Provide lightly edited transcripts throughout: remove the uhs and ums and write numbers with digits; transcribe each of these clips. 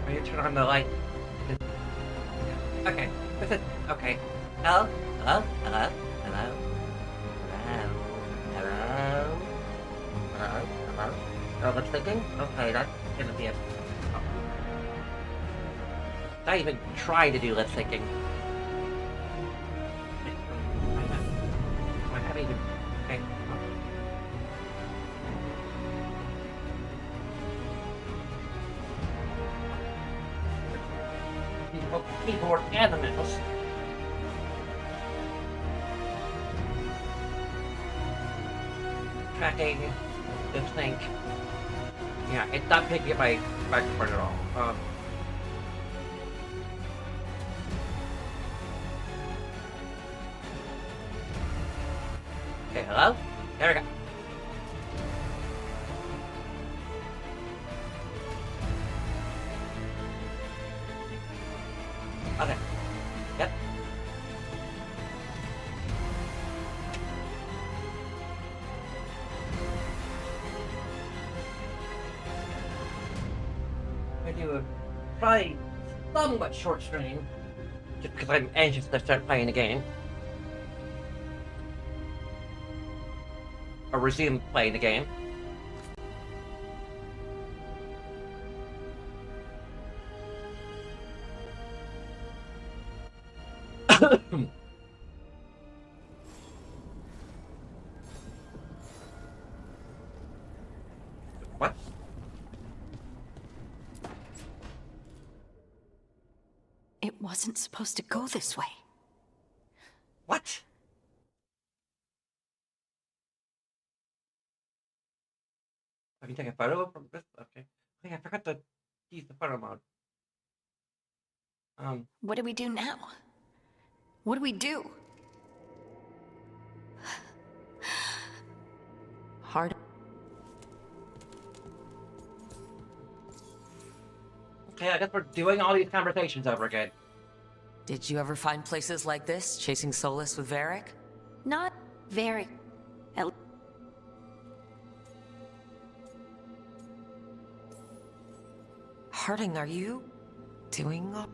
I need to turn on the light. Okay. This is okay. Hello? Hello? Hello? Hello? Hello? Hello? Hello? Hello? Oh, lip syncing? Okay, that's gonna be a... Oh. Not even try to do lip syncing. I haven't even... Okay. Keyboard and the mouse. Tracking this thing. Yeah, it's not picking up my microphone at all. Okay, hello? There we go. Okay. Yep. I do a probably somewhat short stream, just because I'm anxious to start playing the game. Or resume playing the game. What? It wasn't supposed to go this way. What? I can take a photo from this? Okay. I think I forgot to use the photo mode. What do we do now? What do we do? Hard. Okay, I guess we're doing all these conversations over again. Did you ever find places like this, chasing solace with Varric? Not very. Harding, are you doing all...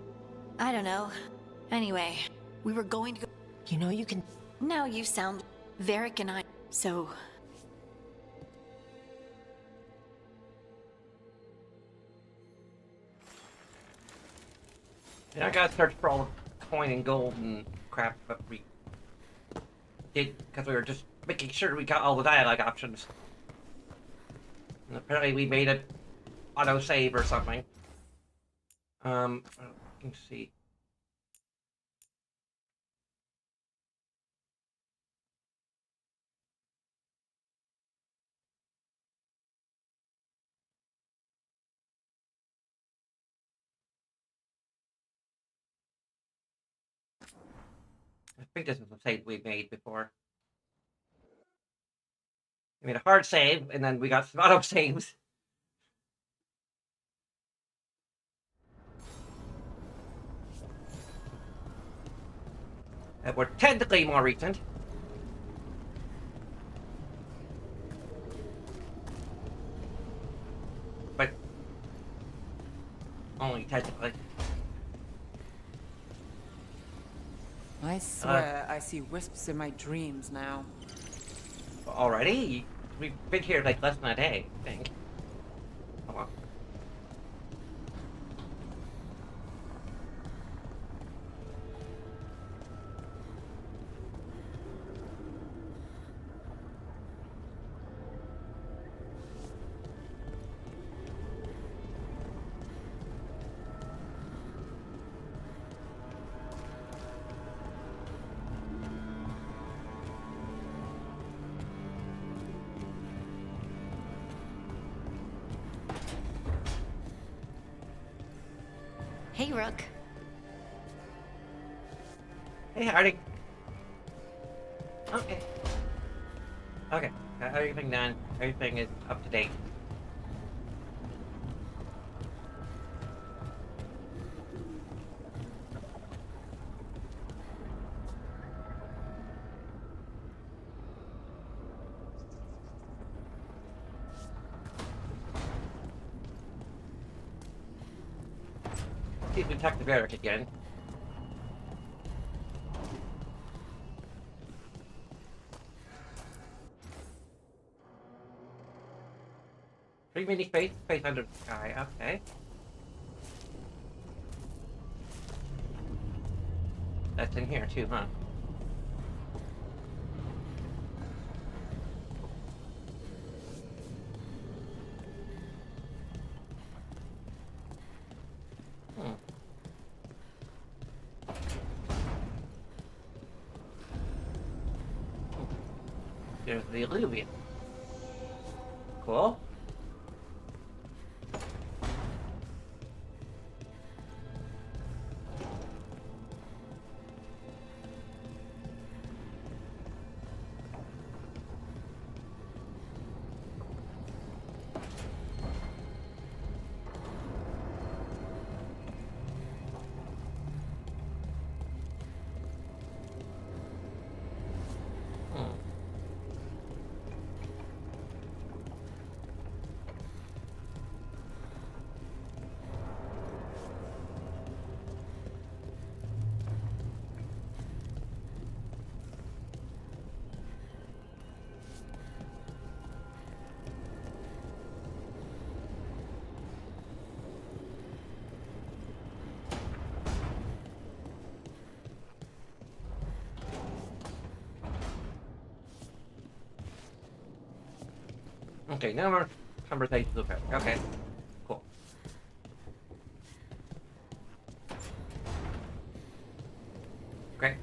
I don't know. Anyway, we were going to go... You know you can... Now you sound... Varric and I... So... Yeah, I gotta search for all the coin and gold and crap, but we did because we were just making sure we got all the dialogue options. And apparently we made it auto save or something. Let's see. I think this is the save we made before. We made a hard save, and then we got some auto saves. That were technically more recent. But only technically. I swear I see wisps in my dreams now. Already? We've been here like less than a day, I think. Hold on. Hey, Rook. Hey, Harding. Okay. Okay. Got everything done. Everything is up to date. See if we talk to Varric again. Three mini space under the sky, okay. That's in here too, huh? There's the alluvium. Cool. Okay, no more conversations with Varric. Okay, cool. Great.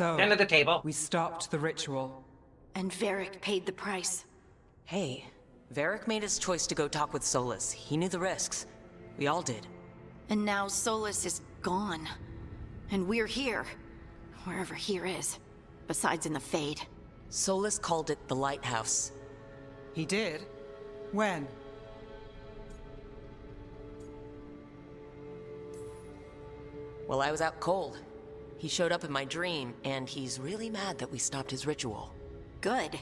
So, End of the table. we stopped the ritual. And Varric paid the price. Hey, Varric made his choice to go talk with Solus. He knew the risks. We all did. And now Solus is gone. And we're here. Wherever here is. Besides in the Fade. Solus called it the Lighthouse. He did? When? Well, I was out cold. He showed up in my dream, and he's really mad that we stopped his ritual. Good.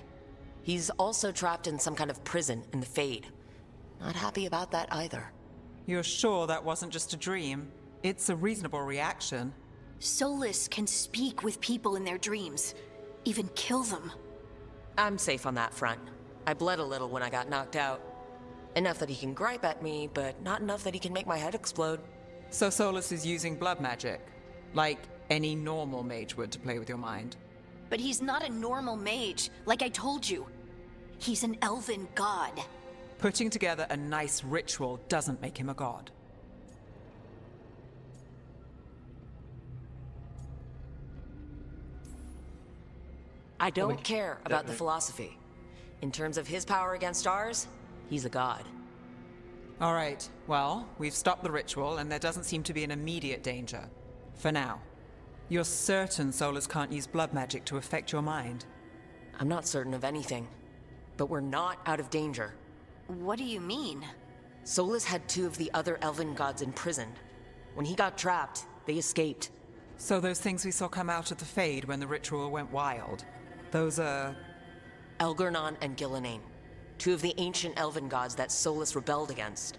He's also trapped in some kind of prison in the Fade. Not happy about that either. You're sure that wasn't just a dream? It's a reasonable reaction. Solus can speak with people in their dreams. Even kill them. I'm safe on that front. I bled a little when I got knocked out. Enough that he can gripe at me, but not enough that he can make my head explode. So Solus is using blood magic? Like any normal mage would to play with your mind? But he's not a normal mage, like I told you. He's an elven god. Putting together a nice ritual doesn't make him a god. I don't care about the philosophy. In terms of his power against ours, he's a god. All right, well, we've stopped the ritual and there doesn't seem to be an immediate danger. For now. You're certain Solus can't use blood magic to affect your mind? I'm not certain of anything. But we're not out of danger. What do you mean? Solus had two of the other elven gods imprisoned. When he got trapped, they escaped. So those things we saw come out of the Fade when the ritual went wild, those are... Elgernon and Gillenane. Two of the ancient elven gods that Solus rebelled against.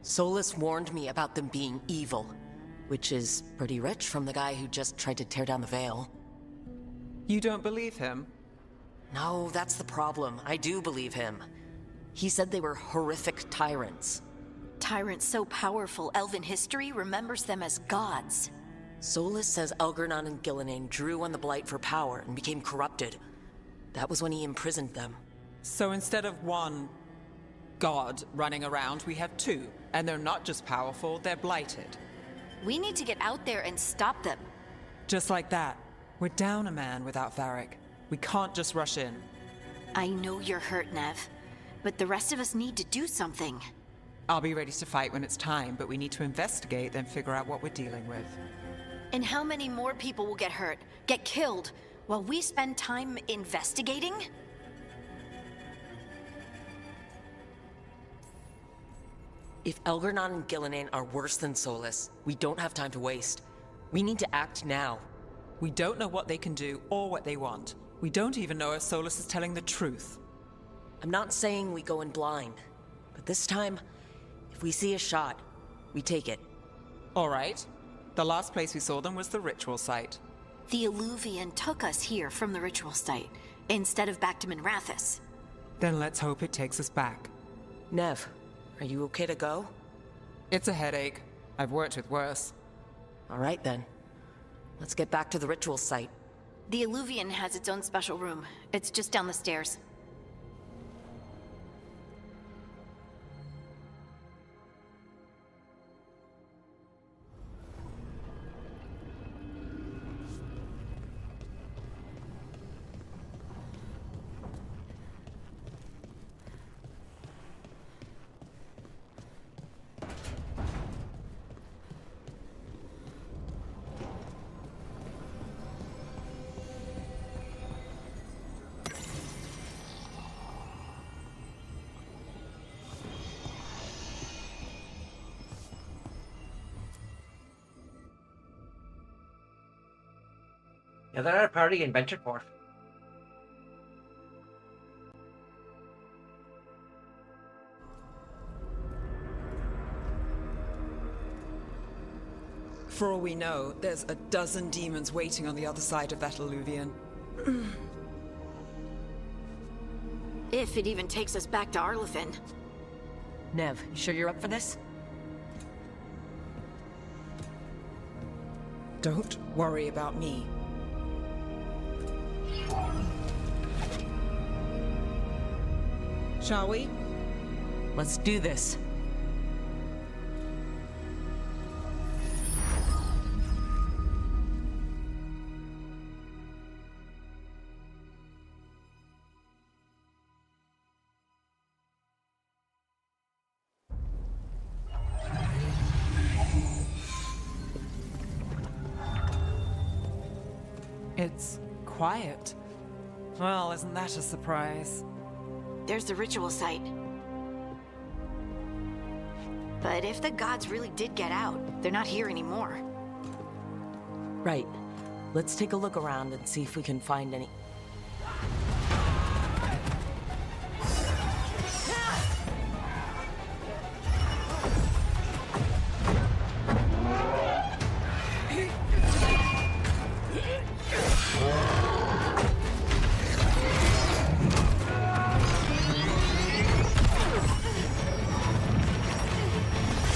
Solus warned me about them being evil, which is pretty rich from the guy who just tried to tear down the veil. You don't believe him? No, that's the problem. I do believe him. He said they were horrific tyrants. Tyrants so powerful, elven history remembers them as gods. Solus says Elgernon and Gillenane drew on the Blight for power and became corrupted. That was when he imprisoned them. So instead of one god running around, we have two. And they're not just powerful, they're blighted. We need to get out there and stop them. Just like that. We're down a man without Varric. We can't just rush in. I know you're hurt, Nev. But the rest of us need to do something. I'll be ready to fight when it's time, but we need to investigate, then figure out what we're dealing with. And how many more people will get hurt, get killed, while we spend time investigating? If Elgar'nan and Gillinan are worse than Solus, we don't have time to waste. We need to act now. We don't know what they can do or what they want. We don't even know if Solus is telling the truth. I'm not saying we go in blind, but this time, if we see a shot, we take it. All right. The last place we saw them was the ritual site. The Illuvian took us here from the ritual site, instead of back to Minrathous. Then let's hope it takes us back. Nev, are you okay to go? It's a headache. I've worked with worse. All right then. Let's get back to the ritual site. The Illuvian has its own special room. It's just down the stairs. Yeah, they're at a party in Ventureport. For all we know, there's a dozen demons waiting on the other side of that Illuvian. If it even takes us back to Arlethan. Nev, you sure you're up for this? Don't worry about me. Shall we? Let's do this. It's quiet. Well, isn't that a surprise? There's the ritual site. But if the gods really did get out, they're not here anymore. Right. Let's take a look around and see if we can find any...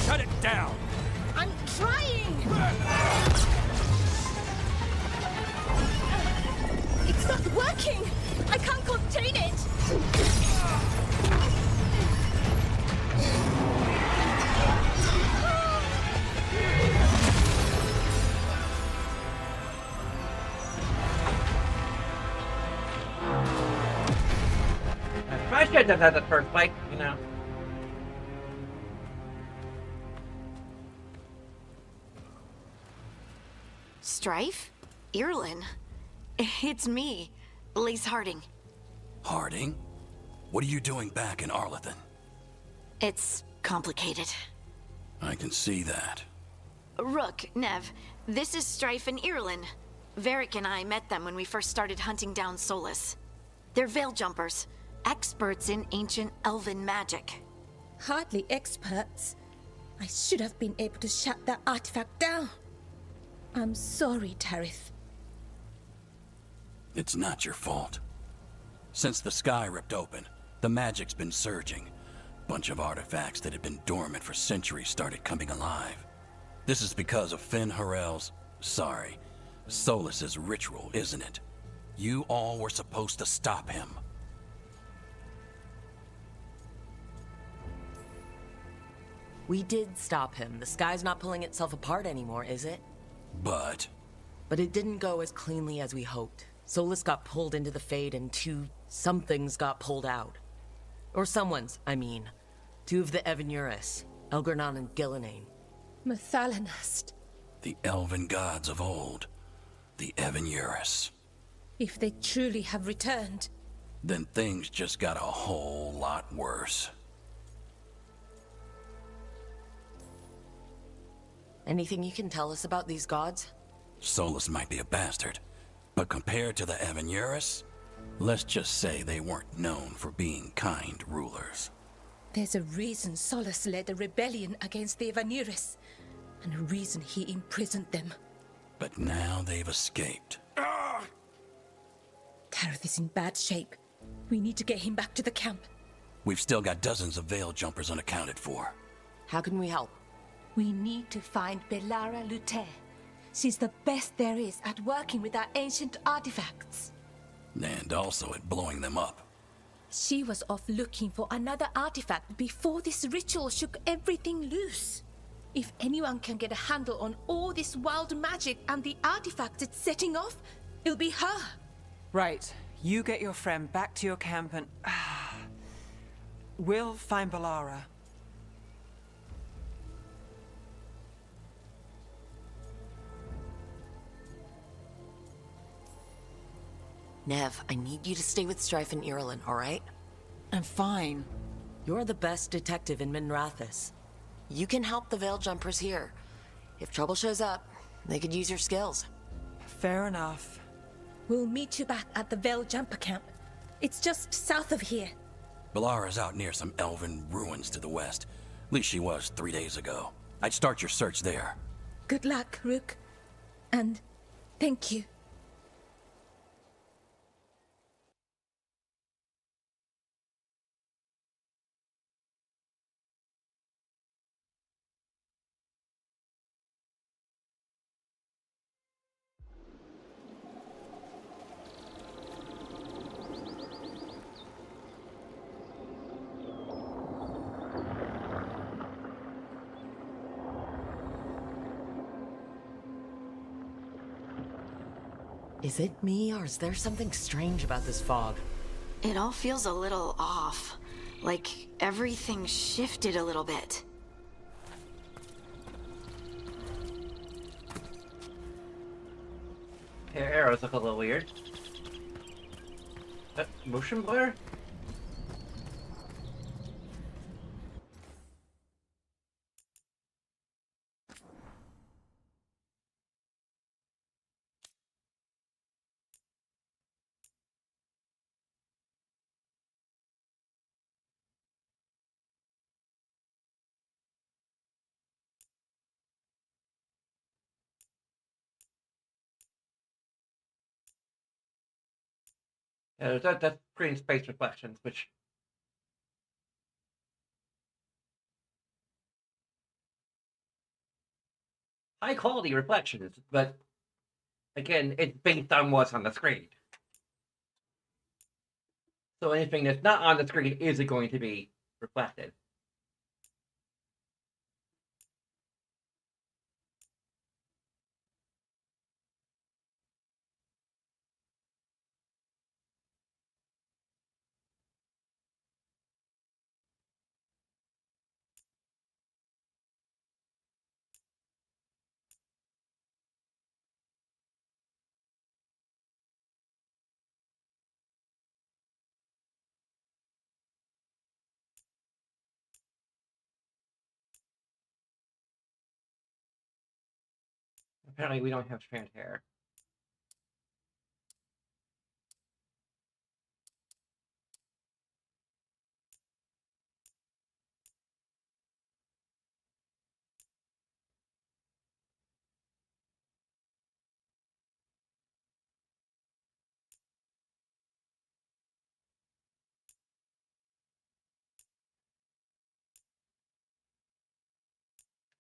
Shut it down! I'm trying! It's not working! I can't contain it! I should have had that first fight, you know. Strife? Irlin? It's me, Lace Harding. Harding? What are you doing back in Arlethan? It's complicated. I can see that. Rook, Nev, this is Strife and Irlin. Varric and I met them when we first started hunting down Solus. They're veil jumpers, experts in ancient elven magic. Hardly experts. I should have been able to shut that artifact down. I'm sorry, Tarith. It's not your fault. Since the sky ripped open, the magic's been surging. Bunch of artifacts that had been dormant for centuries started coming alive. This is because of Finn Harel's... sorry, Solus's ritual, isn't it? You all were supposed to stop him. We did stop him. The sky's not pulling itself apart anymore, is it? But But it didn't go as cleanly as we hoped. Solus got pulled into the Fade and somethings got pulled out. Or someone's, I mean. 2 of the Evanurus, Elgranon and Gillinane. Mathalanast. The elven gods of old. The Evanurus. If they truly have returned. Then things just got a whole lot worse. Anything you can tell us about these gods? Solus might be a bastard, but compared to the Evanurus, let's just say they weren't known for being kind rulers. There's a reason Solus led a rebellion against the Evanurus, and a reason he imprisoned them. But now they've escaped. Tareth is in bad shape. We need to get him back to the camp. We've still got dozens of veil jumpers unaccounted for. How can we help? We need to find Belara Luther. She's the best there is at working with our ancient artifacts. And also at blowing them up. She was off looking for another artifact before this ritual shook everything loose. If anyone can get a handle on all this wild magic and the artifacts it's setting off, it'll be her. Right. You get your friend back to your camp and... we'll find Belara. Nev, I need you to stay with Strife and Irulan, alright? I'm fine. You're the best detective in Minrathous. You can help the Veil Jumpers here. If trouble shows up, they could use your skills. Fair enough. We'll meet you back at the Veil Jumper camp. It's just south of here. Belara's out near some elven ruins to the west. At least she was 3 days ago. I'd start your search there. Good luck, Rook. And thank you. Is it me, or is there something strange about this fog? It all feels a little off. Like everything shifted a little bit. Her arrows look a little weird. Motion blur? Yeah, that's green space reflections, which high quality reflections, but again, it's based on what's on the screen. So anything that's not on the screen isn't going to be reflected. Apparently we don't have strand hair.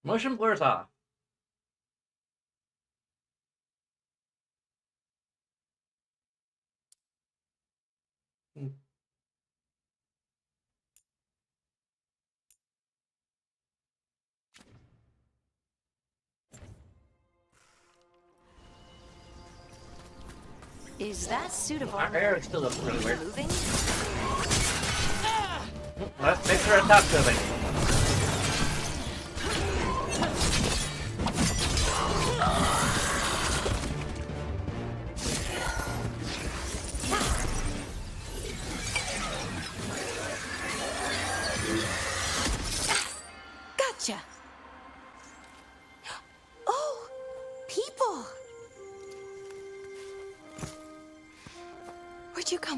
Motion blur's off. Is that suit of Our armor arrow still looks really weird. moving? Let's make sure it's not moving.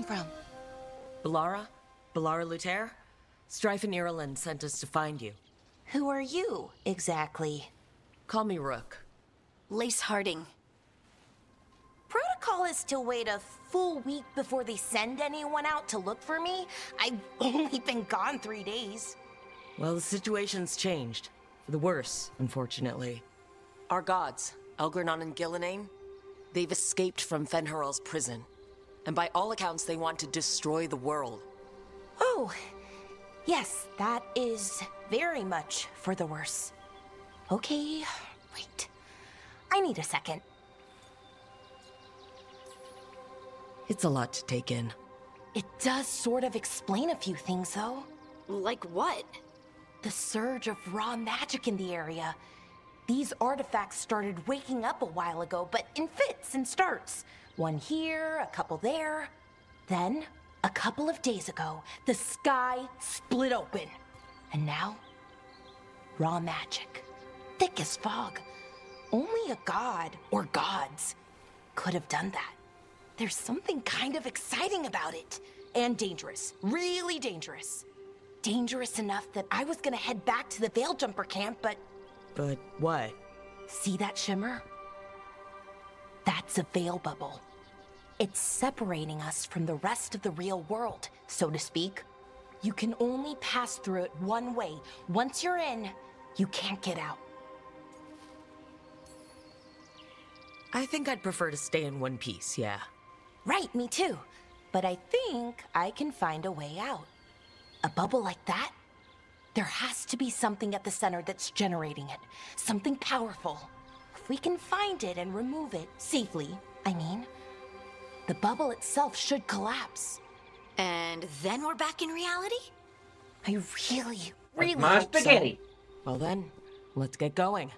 come from? Balara? Balara Luther? Strife and Ireland sent us to find you. Who are you, exactly? Call me Rook. Lace Harding. Protocol is to wait a full week before they send anyone out to look for me. I've only been gone 3 days. Well, the situation's changed. For the worse, unfortunately. Our gods, Elgranon and Gillenane, they've escaped from Fen'Harel's prison. And by all accounts, they want to destroy the world. Oh, yes, that is very much for the worse. Okay, wait. I need a second. It's a lot to take in. It does sort of explain a few things, though. Like what? The surge of raw magic in the area. These artifacts started waking up a while ago, but in fits and starts. One here, a couple there. Then, a couple of days ago, the sky split open. And now, raw magic. Thick as fog. Only a god, or gods, could have done that. There's something kind of exciting about it. And dangerous. Really dangerous. Dangerous enough that I was gonna head back to the Veilguard camp, but... But what? See that shimmer? That's a veil bubble. It's separating us from the rest of the real world, so to speak. You can only pass through it one way. Once you're in, you can't get out. I think I'd prefer to stay in one piece, yeah. Right, me too. But I think I can find a way out. A bubble like that? There has to be something at the center that's generating it. Something powerful. If we can find it and remove it, safely, I mean, the bubble itself should collapse. And then we're back in reality? I really My hope so. spaghetti. Well then, let's get going.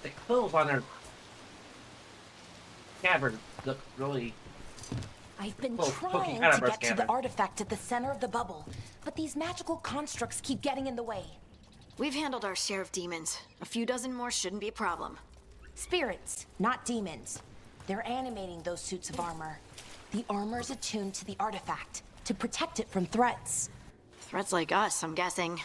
The clothes on their scabbard look really... I've been Close, trying poking to out of our get to the scabbard. artifact at the center of the bubble, but these magical constructs keep getting in the way. We've handled our share of demons. A few dozen more shouldn't be a problem. Spirits, not demons. They're animating those suits of armor. The armor's attuned to the artifact to protect it from threats. Threats like us, I'm guessing.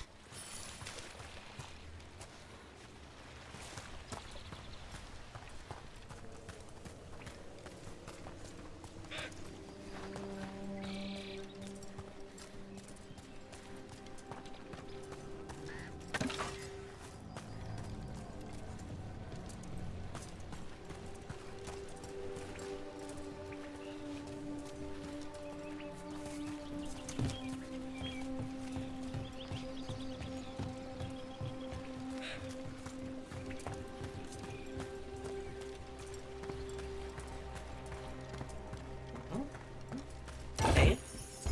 Okay.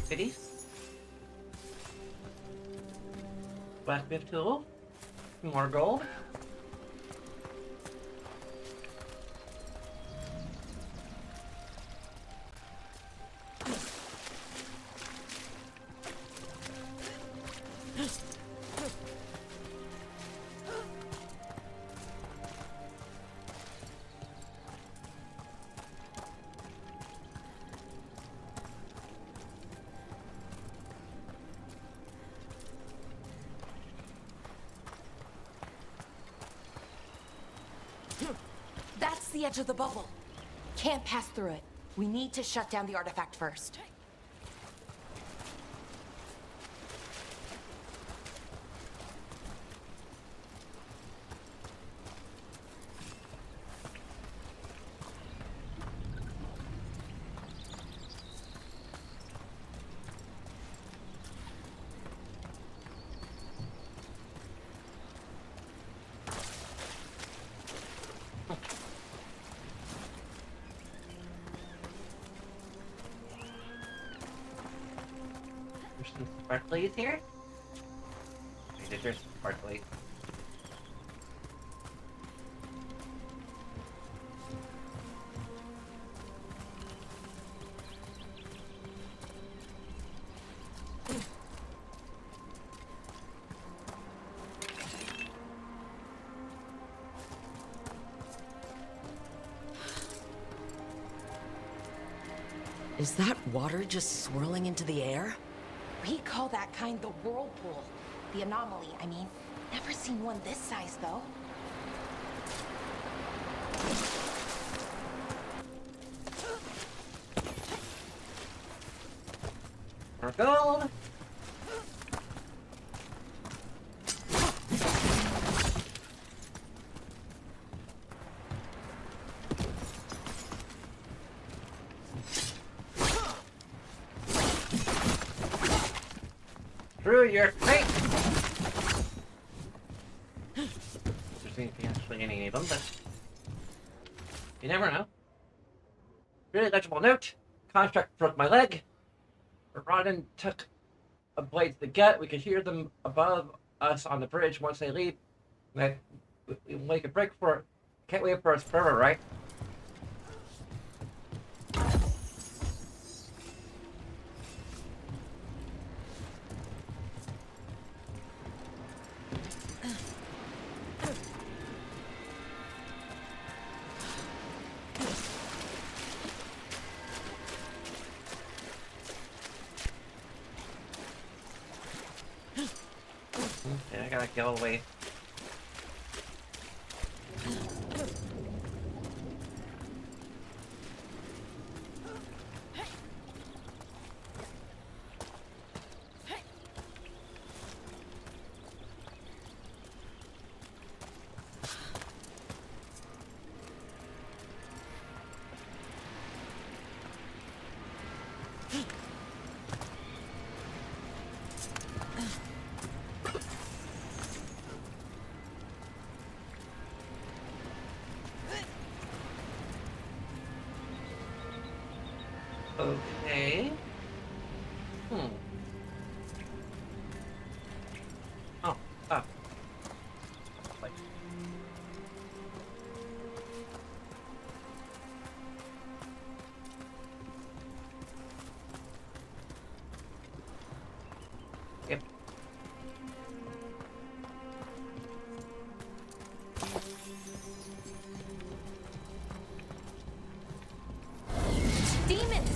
Goodies. Blacksmith tool. More gold. That's the edge of the bubble. Can't pass through it. We need to shut down the artifact first. There's some sparklies here. There's sparklies. Is that water just swirling into the air? We call that kind the whirlpool. The anomaly, I mean. Never seen one this size, though. More gold. Through your face. There's anything actually in any of them, but you never know. Really legible note. Construct broke my leg. Rodden took a blade to the gut. We could hear them above us on the bridge once they leave. We make a break for it. Can't wait for us forever, right? Yeah, I gotta go away. Okay. Oh, up. Wait. Yep. Demons!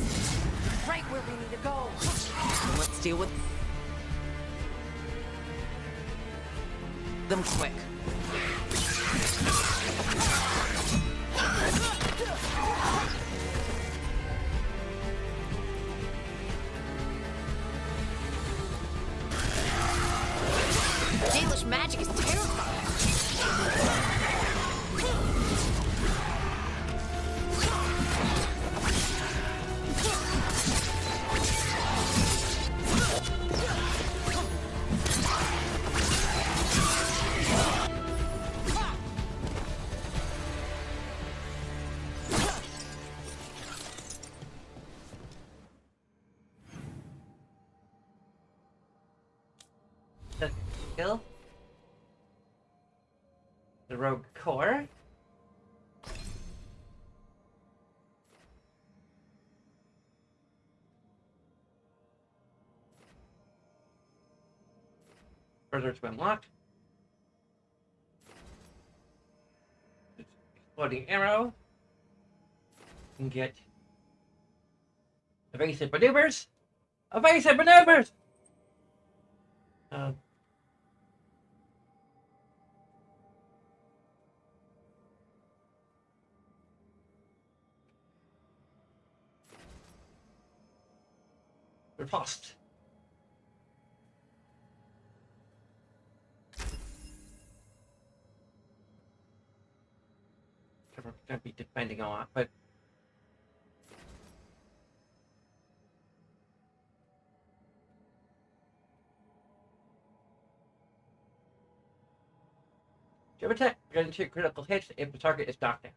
Right where we need to go. Let's deal with them quick. Dalish magic is terrifying. Kill the rogue core. Further to unlock. Exploding arrow. And get evasive maneuvers. Evasive maneuvers. We're lost. We're going to be defending a lot, but jump attack. We're going to critical hits if the target is knocked down.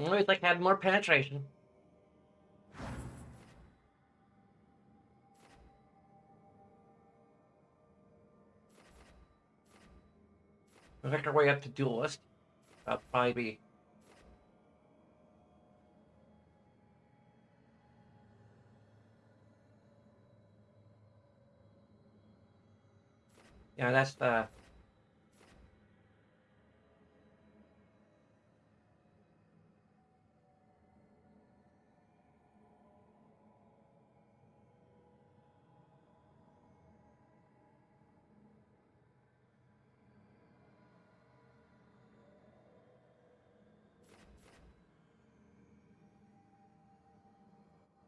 Always like had more penetration. We'll make our way up to Duelist. That'll probably be... Yeah, that's the...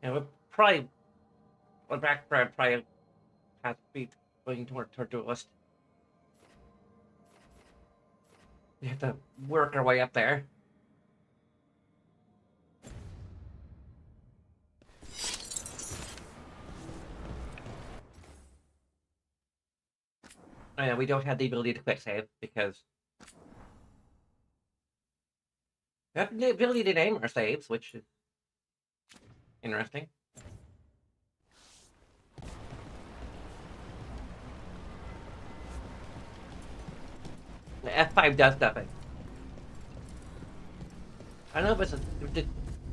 Yeah, we'll probably... Well, back probably have to be going toward Duelist. We have to work our way up there. Oh yeah, we don't have the ability to quick save because we have the ability to name our saves, which is interesting. The F5 does nothing. I don't know if it's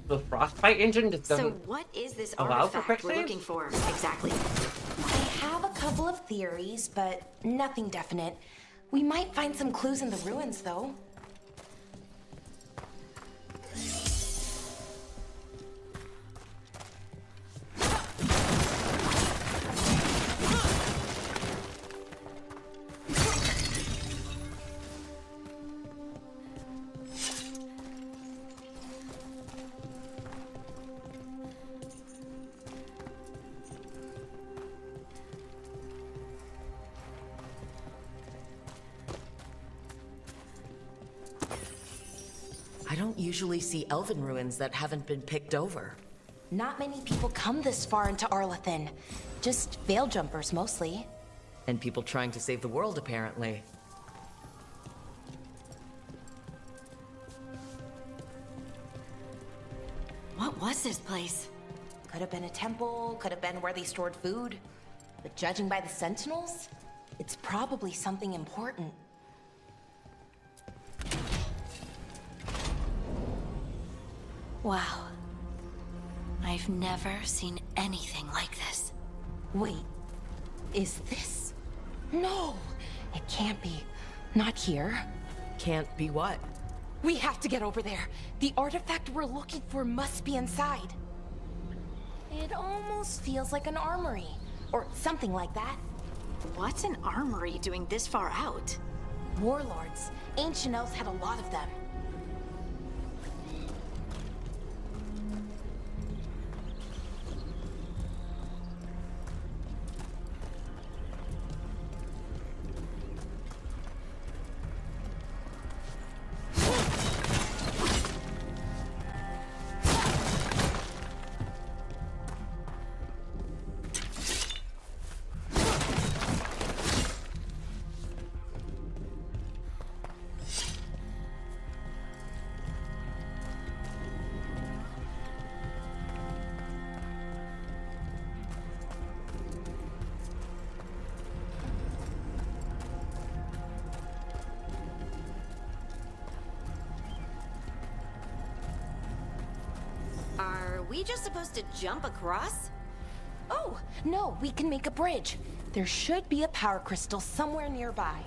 the Frostbite engine just So doesn't what is this allow for quick artifact we're saves? looking for exactly? I have a couple of theories, but nothing definite. We might find some clues in the ruins, though. I don't usually see elven ruins that haven't been picked over. Not many people come this far into Arlathan. Just veil jumpers, mostly. And people trying to save the world, apparently. What was this place? Could have been a temple, could have been where they stored food. But judging by the sentinels, it's probably something important. Wow. I've never seen anything like this. Wait, is this? No, it can't be. Not here. Can't be what? We have to get over there. The artifact we're looking for must be inside. It almost feels like an armory, or something like that. What's an armory doing this far out? Warlords. Ancient elves had a lot of them. Are we just supposed to jump across? Oh, no, we can make a bridge. There should be a power crystal somewhere nearby.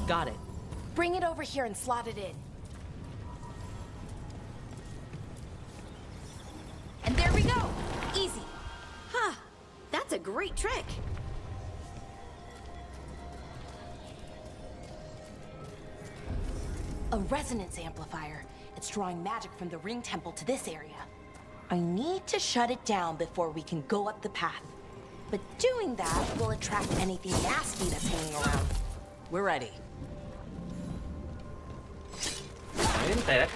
Got it. Bring it over here and slot it in. And there we go! Easy. Huh. That's a great trick. A resonance amplifier. It's drawing magic from the ring temple to this area. I need to shut it down before we can go up the path. But doing that will attract anything nasty that's hanging around. We're ready. I didn't say that.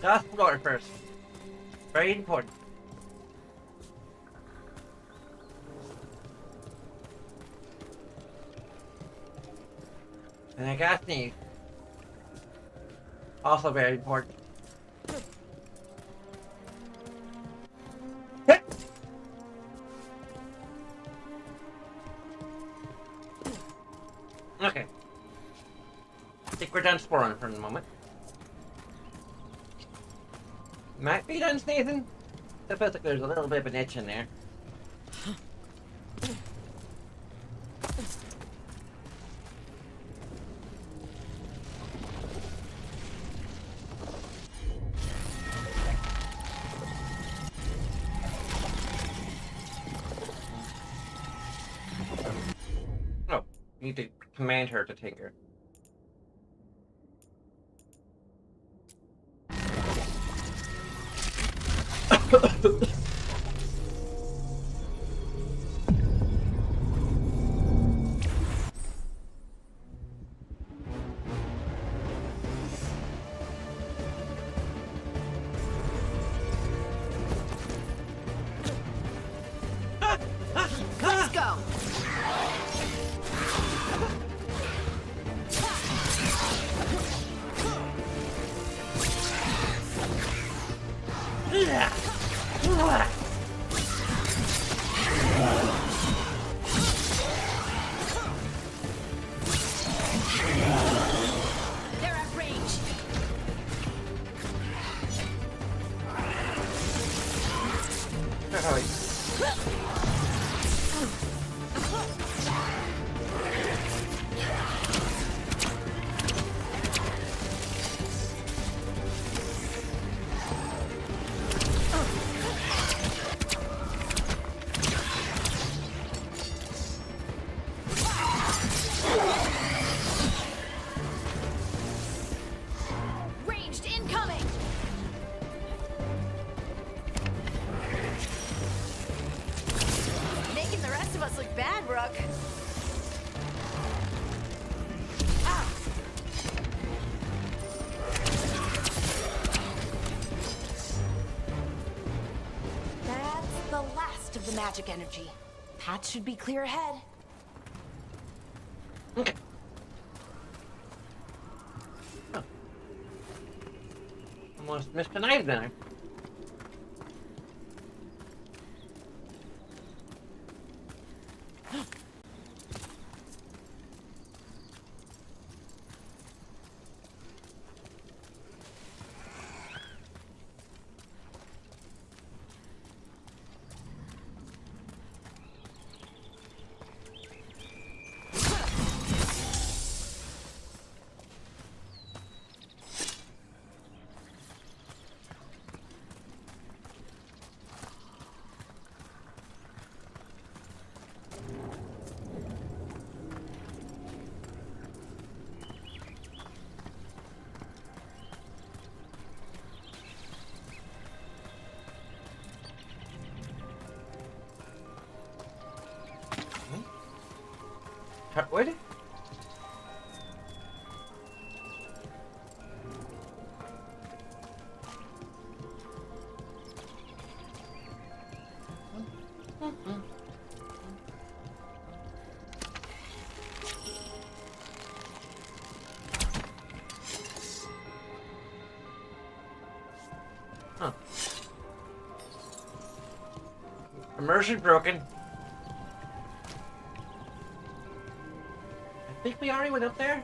Last floor first. Very important. And I got sneeze. Also very important. Okay. I think we're done exploring for the moment. Might be done sneezing. It feels like there's a little bit of an itch in there. Oh, you need to command her to take her. Let's go. They're at range. Ranged incoming. Making the rest of us look bad, Rook. Ah. That's the last of the magic energy. Path should be clear ahead. Okay. Oh. Almost missed a knife there. cut wood. Huh. Immersion broken. I think we already went up there.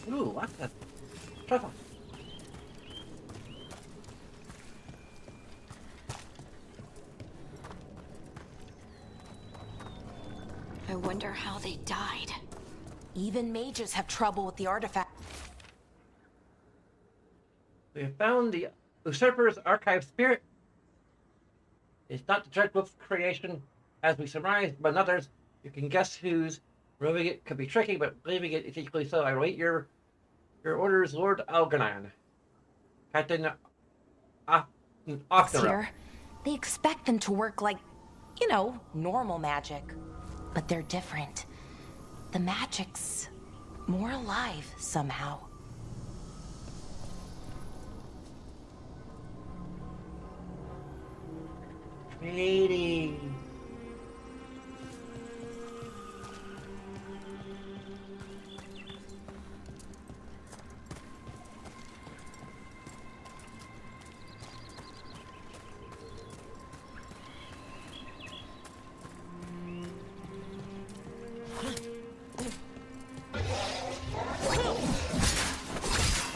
Ooh, what's that? Truffle. I wonder how they died. Even mages have trouble with the artifact. We have found the Usurper's archive spirit. It's not the Dreadwolf's creation, as we surmised, but others. You can guess whose. Removing it could be tricky, but believing it is equally so. I await your orders, Lord Algernon. Captain Octorow. Here, they expect them to work like, you know, normal magic. But they're different. The magic's more alive somehow. Katie.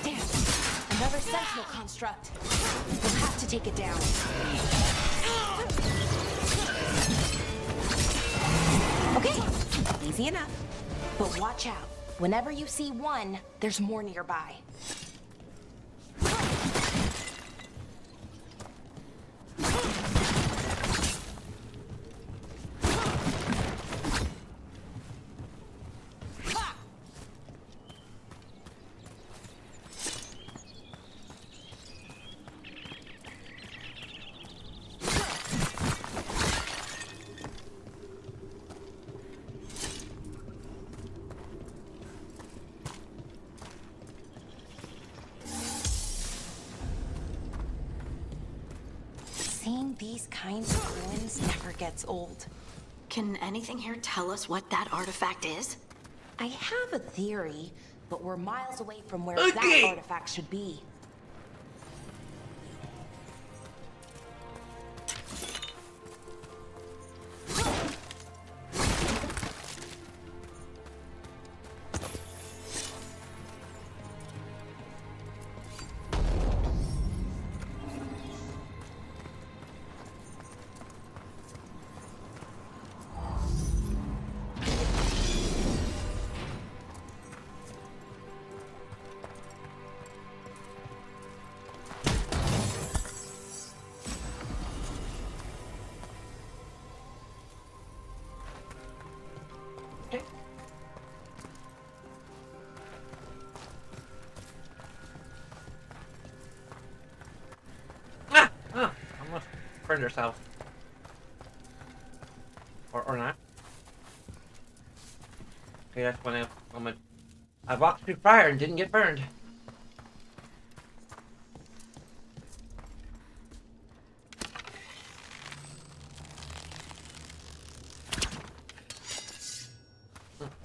Damn, another sentinel construct. We'll have to take it down. Okay, easy enough. But watch out. Whenever you see one, there's more nearby. Seeing these kinds of ruins never gets old. Can anything here tell us what that artifact is? I have a theory, but we're miles away from where Okay. that artifact should be. Almost burned herself. Or not. Okay, that's one moment. I walked through fire and didn't get burned.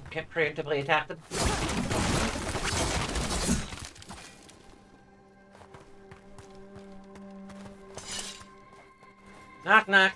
Can't preemptively attack them. Knock knock.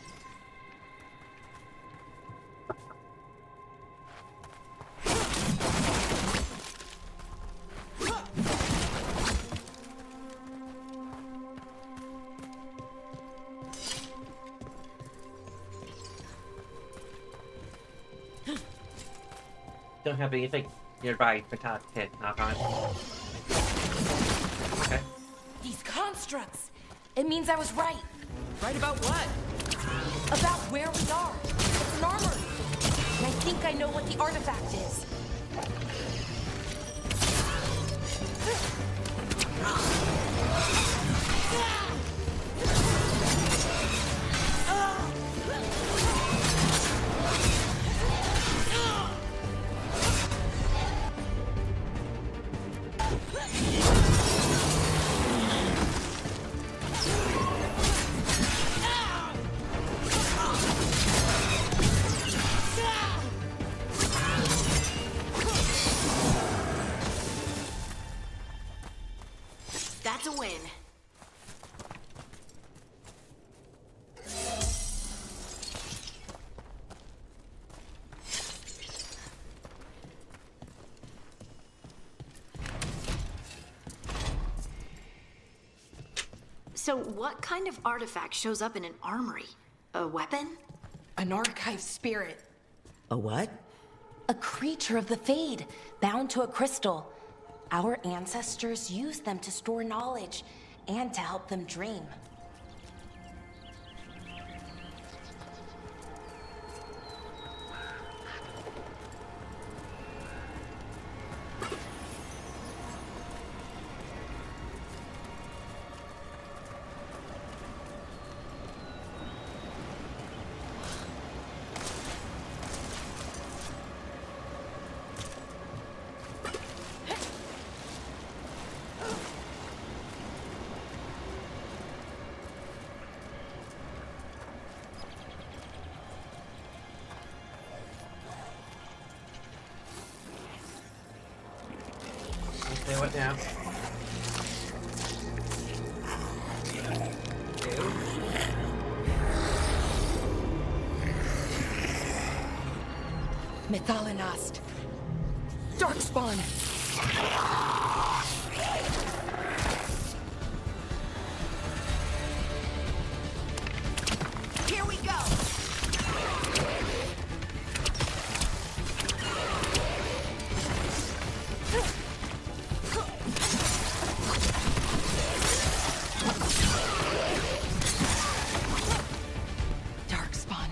Don't have anything nearby to knock on. Okay. These constructs! It means I was right. Right about what? About where we are. It's an armory. And I think I know what the artifact is. That's a win. So what kind of artifact shows up in an armory? A weapon? An archive spirit. A what? A creature of the Fade, bound to a crystal. Our ancestors used them to store knowledge and to help them dream. Say what now? Methalinast. Darkspawn. Here we go! Darkspawn.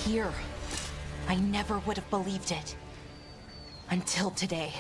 Here. I never would have believed it. Until today.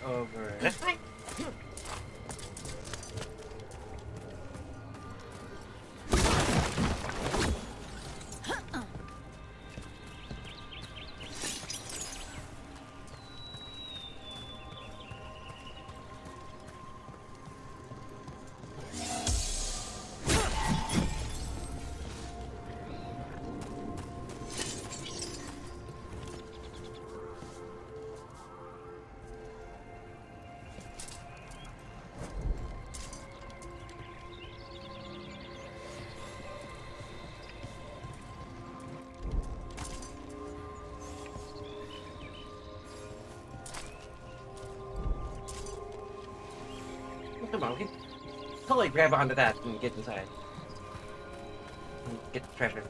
Over this way. Come on, we can totally grab onto that and get inside. And get the treasure.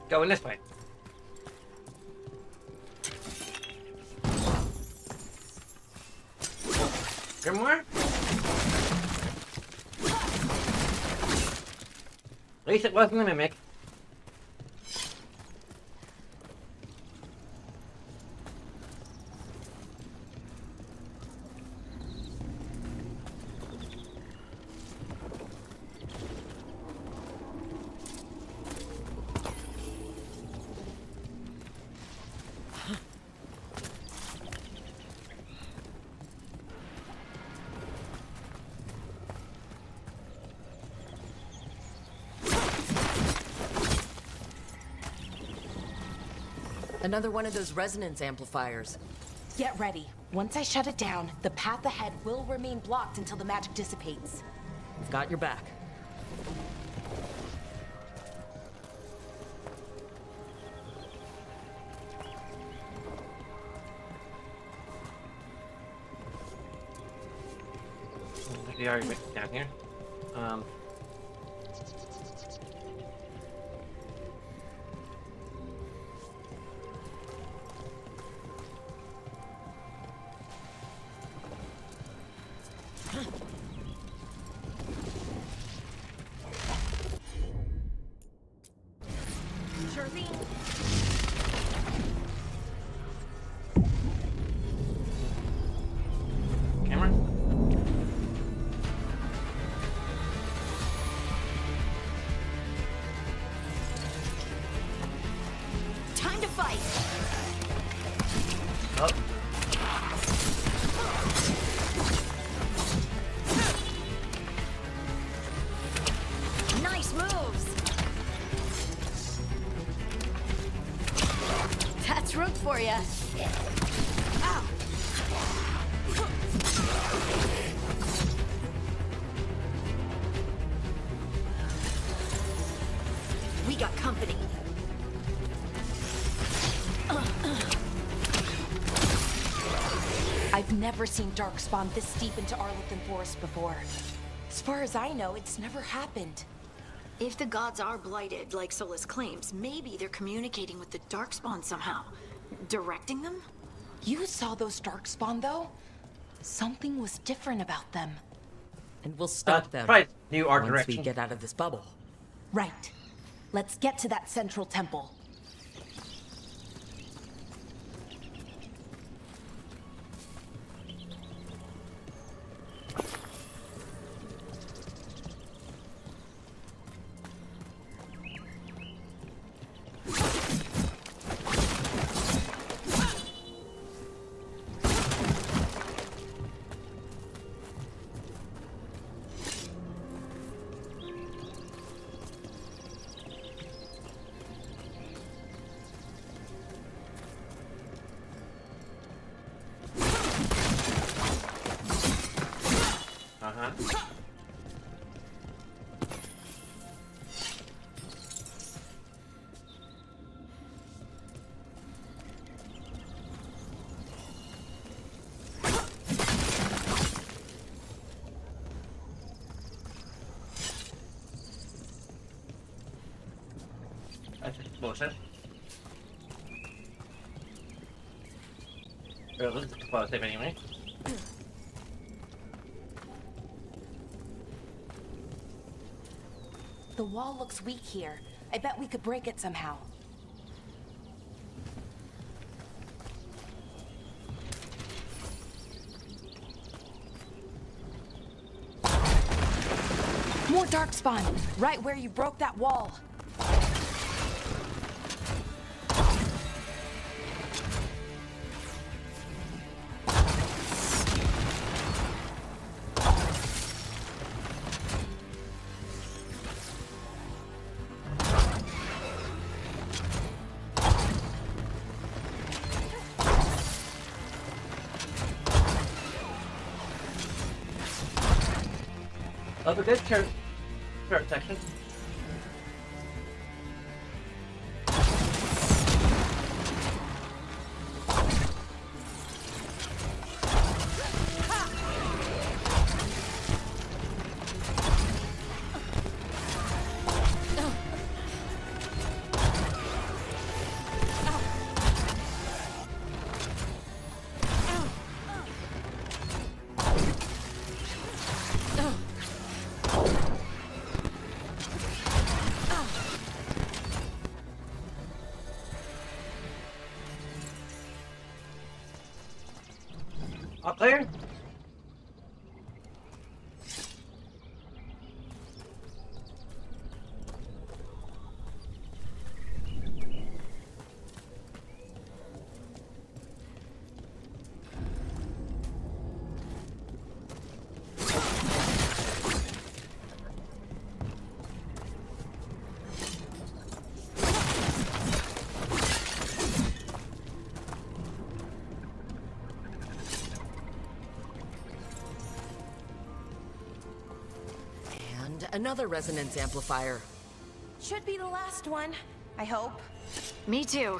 Going this way. Grimoire? At least it wasn't a mimic. Another one of those resonance amplifiers. Get ready. Once I shut it down, the path ahead will remain blocked until the magic dissipates. I've got your back. The argument down here. Camera? Time to fight! Oh. Nice moves! That's rook for you. Ow! We got company. I've never seen Darkspawn this deep into Arlington Forest before. As far as I know, it's never happened. If the gods are blighted, like Solus claims, maybe they're communicating with the Darkspawn somehow. Directing them? You saw those Darkspawn, though? Something was different about them. And we'll stop them Right. New art once direction. we get out of this bubble. Right. Let's get to that central temple. That's explosive. Well, this is explosive anyway. The wall looks weak here. I bet we could break it somehow. More Darkspawn, right where you broke that wall. Oh, the good turret section. Up there? Yet another resonance amplifier. Should be the last one, I hope. Me too.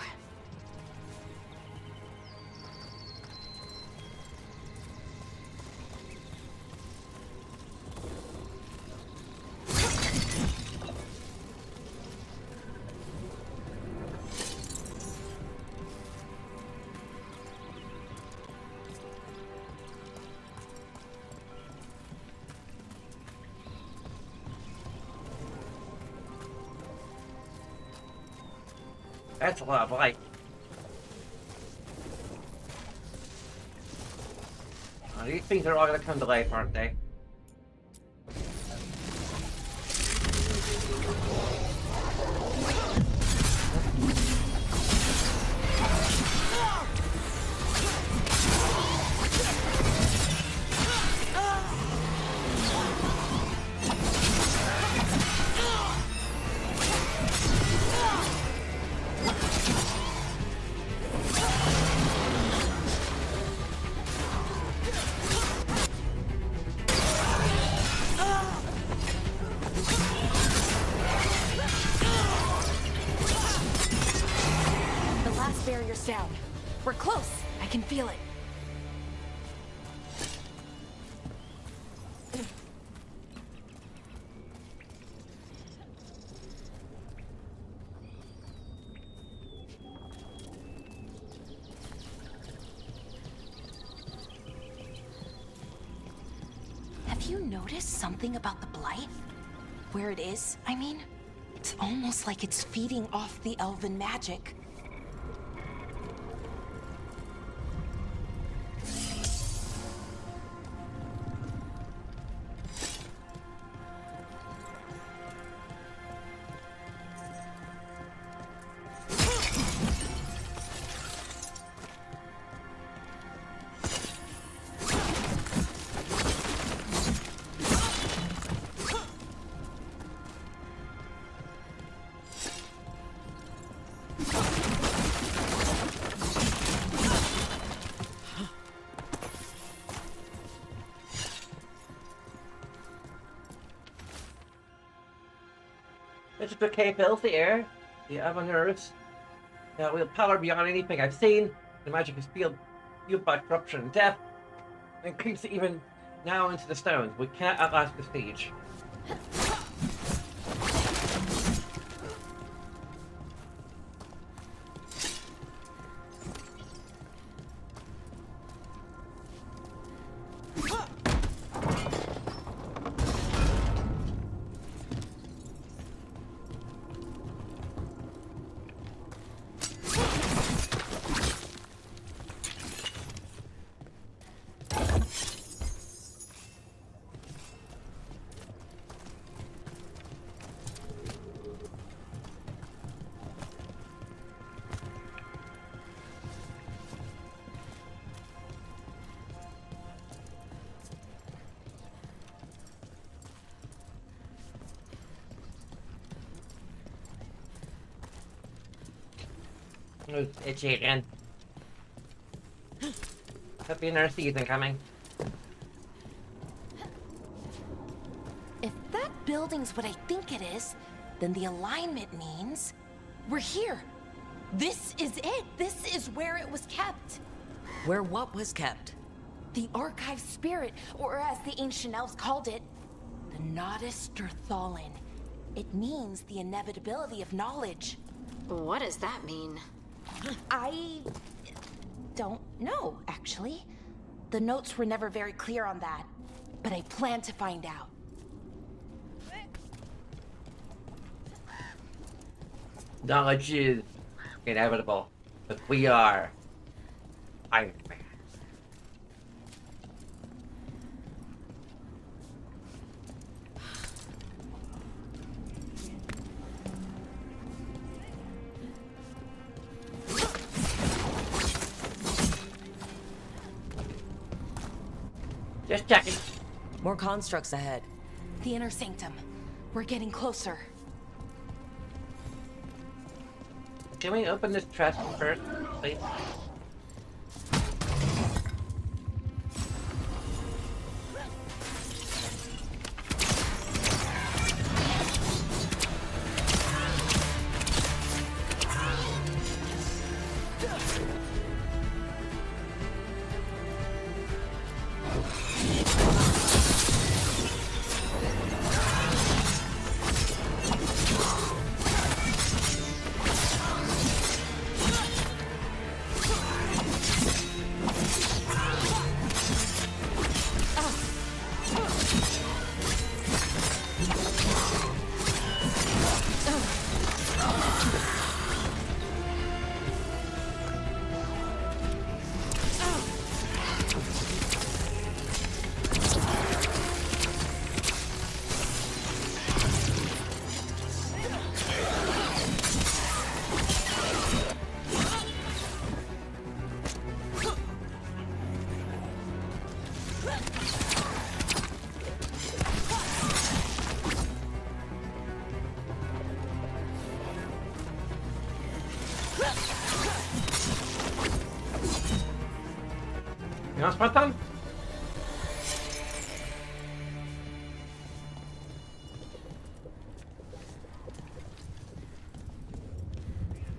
That's a lot of light. These things are all gonna come to life, aren't they? Barrier's down. We're close. I can feel it. Have you noticed something about the blight? Where it is, I mean? It's almost like it's feeding off the elven magic. It's just okay, fills the air, the other nerves. Now we'll power beyond anything I've seen. The magic is fueled by corruption and death, and creeps even now into the stones. We cannot outlast the siege. It's itchy again. Could be another season coming. If that building's what I think it is, then the alignment means we're here. This is it. This is where it was kept. Where what was kept? The archive spirit, or as the ancient elves called it, the Nodus Thalin. It means the inevitability of knowledge. What does that mean? I don't know, actually. The notes were never very clear on that, but I plan to find out. Knowledge is inevitable, but we are Iron Man. Just checking. More constructs ahead. The inner sanctum. We're getting closer. Can we open this chest first, please? You want spot on?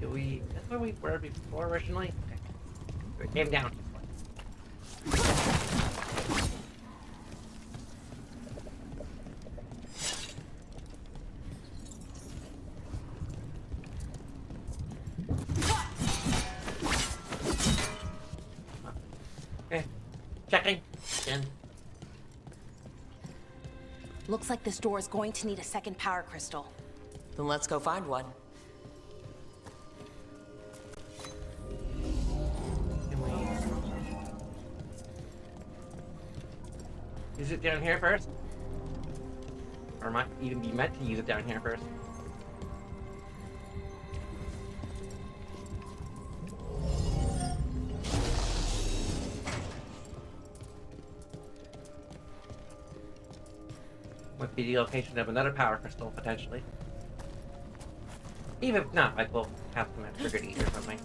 That's where we were before originally? Okay. Aim down. Okay. Checking. Again. Looks like this door is going to need a second power crystal. Then let's go find one. Use it down here first? Or might even be meant to use it down here first? Would be the location of another power crystal, potentially. Even if not, like we'll have them at triggered eat or something.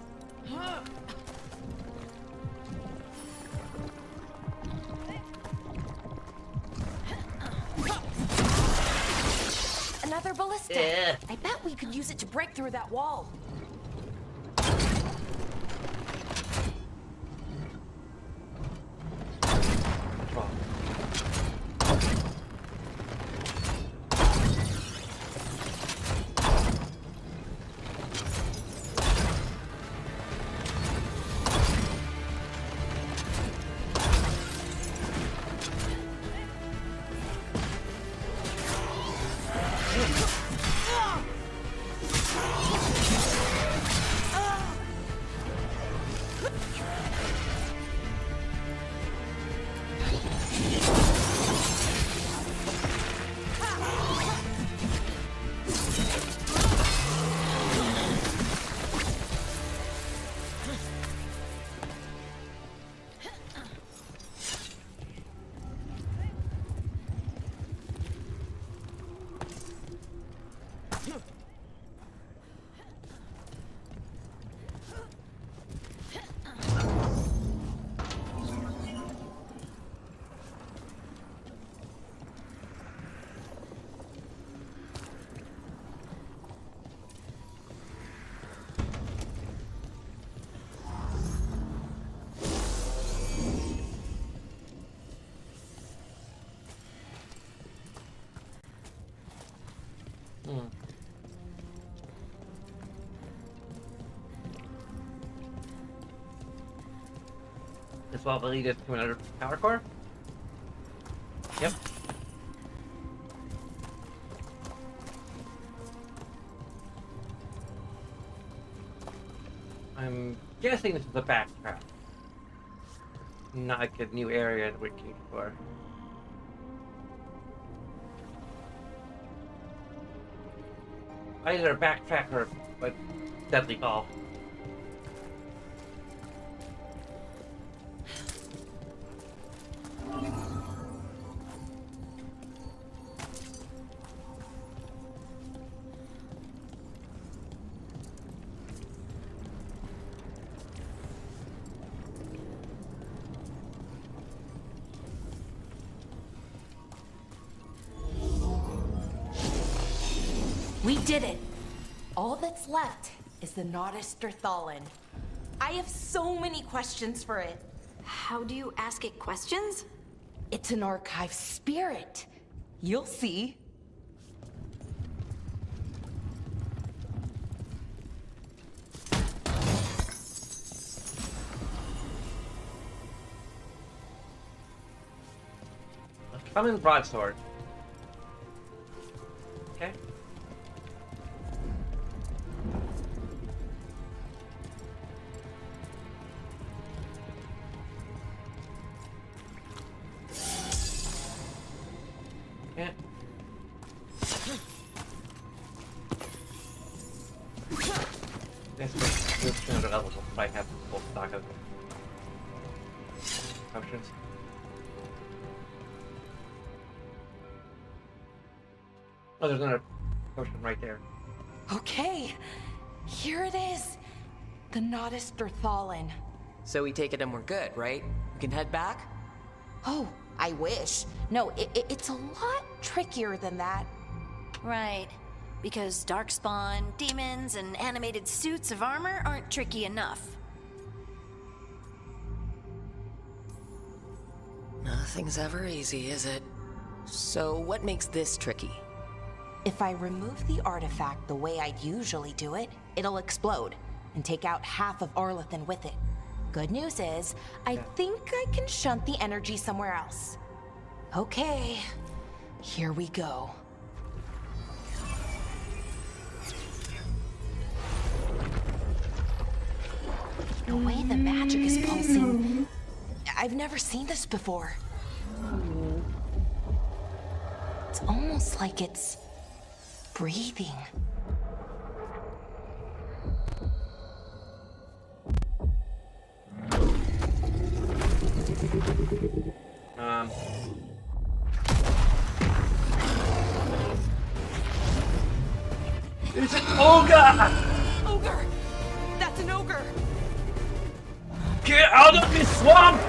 Another ballista. Yeah. I bet we could use it to break through that wall. Well, this will lead us to another power core? Yep. I'm guessing this is a backtrack. Not like a new area that we're looking for. Either a backtrack or a deadly ball. We did it. All that's left is the Neurodivergent. I have so many questions for it. How do you ask it questions? It's an archive spirit. You'll see. Common broadsword. Okay. Yeah. This 200 levels will probably have a full stock of potions. Oh, there's another potion right there. Okay, here it is. The Neurodivergent. So we take it and we're good, right? We can head back? Oh, I wish. No, it's a lot trickier than that. Right. Because darkspawn, demons, and animated suits of armor aren't tricky enough. Nothing's ever easy, is it? So what makes this tricky? If I remove the artifact the way I'd usually do it, it'll explode and take out half of Arlathan with it. Good news is, I think I can shunt the energy somewhere else. Okay, here we go. The way the magic is pulsing, I've never seen this before. It's almost like it's breathing. It's an ogre! Ogre! That's an ogre! Get out of this swamp!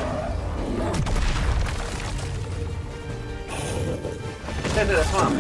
Get into the swamp.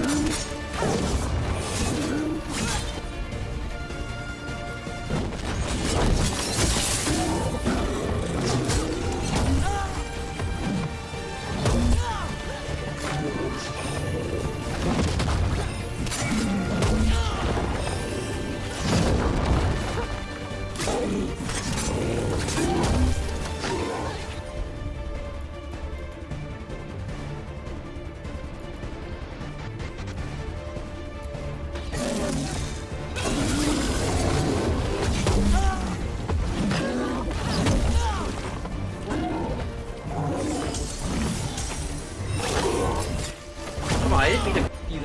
I didn't mean to use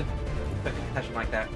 a concussion like that.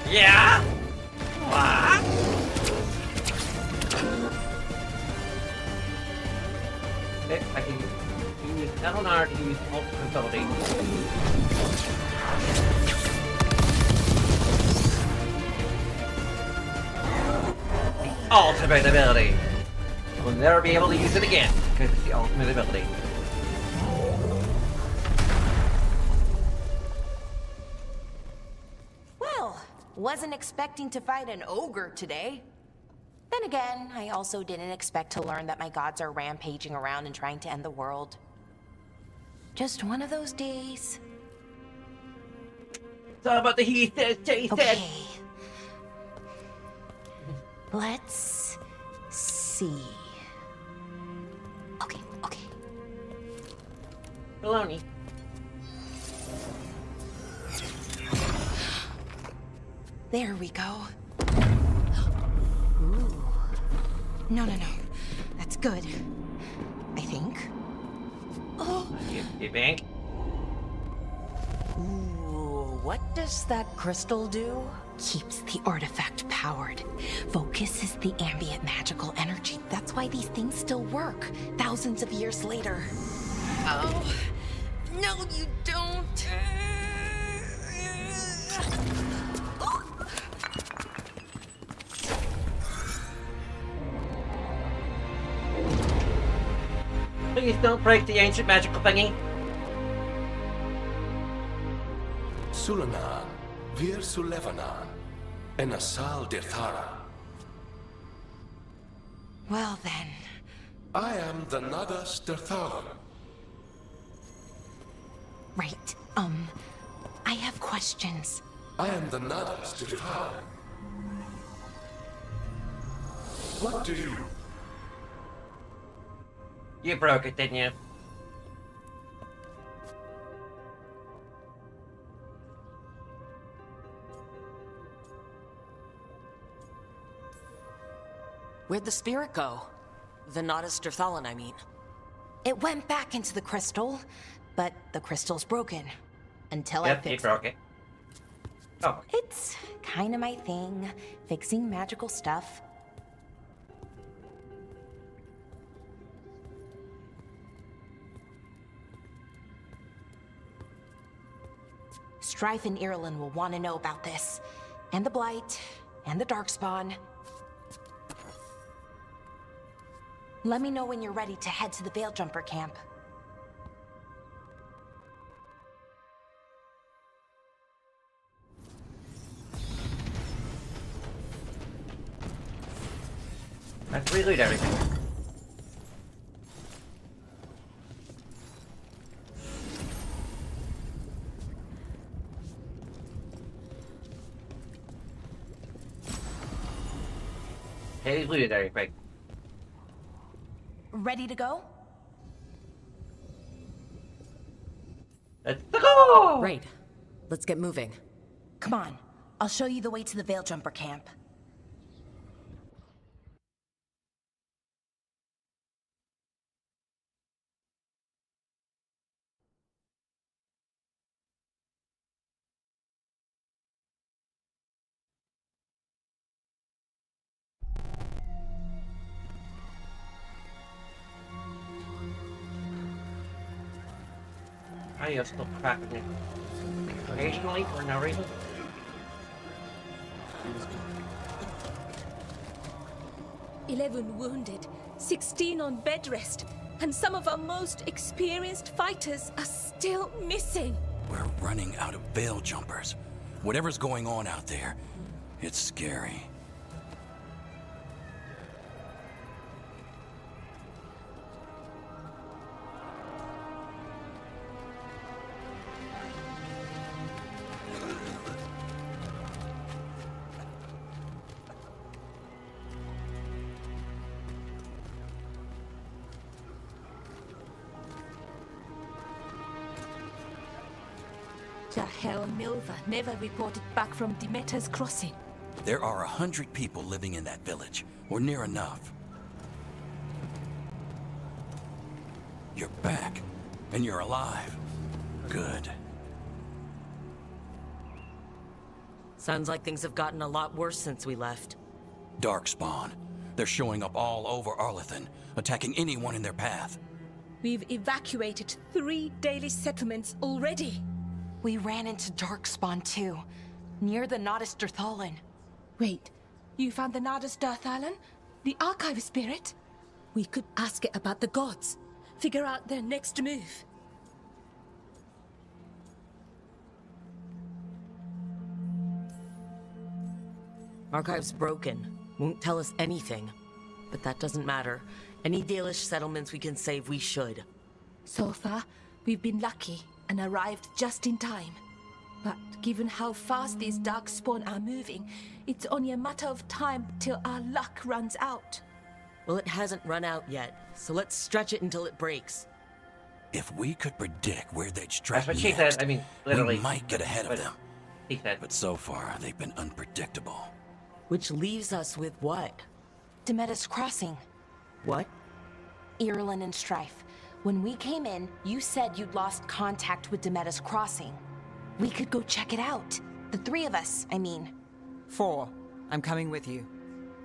Yeah? What? I can use Eleanor to use ultimate ability. The ultimate ability. We'll never be able to use it again because it's the ultimate ability. Wasn't expecting to fight an ogre today. Then again, I also didn't expect to learn that my gods are rampaging around and trying to end the world. Just one of those days. It's all about the he said, Jay said. Okay. Let's see. Okay. Baloney. There we go. Ooh. No. That's good. I think. Oh. You think? Ooh, what does that crystal do? Keeps the artifact powered. Focuses the ambient magical energy. That's why these things still work, thousands of years later. Oh. No, you don't. Please don't break the ancient magical thingy. Sulanan, Vir Sulevanan, and Asal Dirthara. Well then. I am the Nadas Dirthalan. Right. I have questions. I am the Nadas Dirthalan. What do you... You broke it, didn't you? Where'd the spirit go? The Nodus Dirthalan, I mean. It went back into the crystal, but the crystal's broken. Until I Yep, you fix broke it. Oh, It's kind of my thing, fixing magical stuff. Strife and Ireland will want to know about this. And the Blight, and the Darkspawn. Let me know when you're ready to head to the Veilgjumper camp. let's reload everything. Hey, looted everything. Ready to go? Let's go! Right. Let's get moving. Come on, I'll show you the way to the Veilgjumper camp. I am still cracking it. Occasionally, for no reason. "11 wounded, 16 on bed rest, and some of our most experienced fighters are still missing." We're running out of veil jumpers. Whatever's going on out there, it's scary. Jahel Milva never reported back from Demeter's crossing. There are 100 people living in that village, or near enough. You're back, and you're alive. Good. Sounds like things have gotten a lot worse since we left. Darkspawn. They're showing up all over Arlethan, attacking anyone in their path. We've evacuated 3 daily settlements already. We ran into Darkspawn too, near the Nodus Dirthalan. Wait, you found the Nardus Darthalan? The archive spirit? We could ask it about the gods. Figure out their next move. Archive's broken. Won't tell us anything. But that doesn't matter. Any Dalish settlements we can save, we should. So far, we've been lucky and arrived just in time. But given how fast these Darkspawn are moving, it's only a matter of time till our luck runs out. Well, it hasn't run out yet, so let's stretch it until it breaks. If we could predict where they'd strike That's what she next, said. I mean, literally. we might get ahead of But them. he said. But so far, they've been unpredictable. Which leaves us with what? Demeter's crossing. What? Ireland and Strife. When we came in, you said you'd lost contact with Demeter's crossing. We could go check it out. The 3 of us, I mean. 4. I'm coming with you.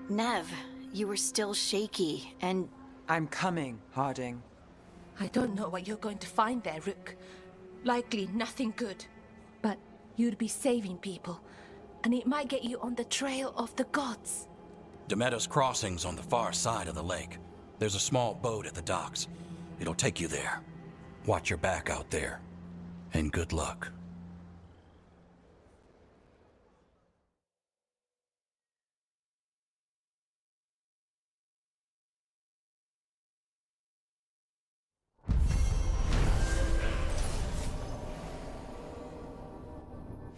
Nev, you were still shaky, and I'm coming, Harding. I don't know what you're going to find there, Rook. Likely nothing good. But you'd be saving people, and it might get you on the trail of the gods. Demeter's crossing's on the far side of the lake. There's a small boat at the docks. It'll take you there. Watch your back out there. And good luck.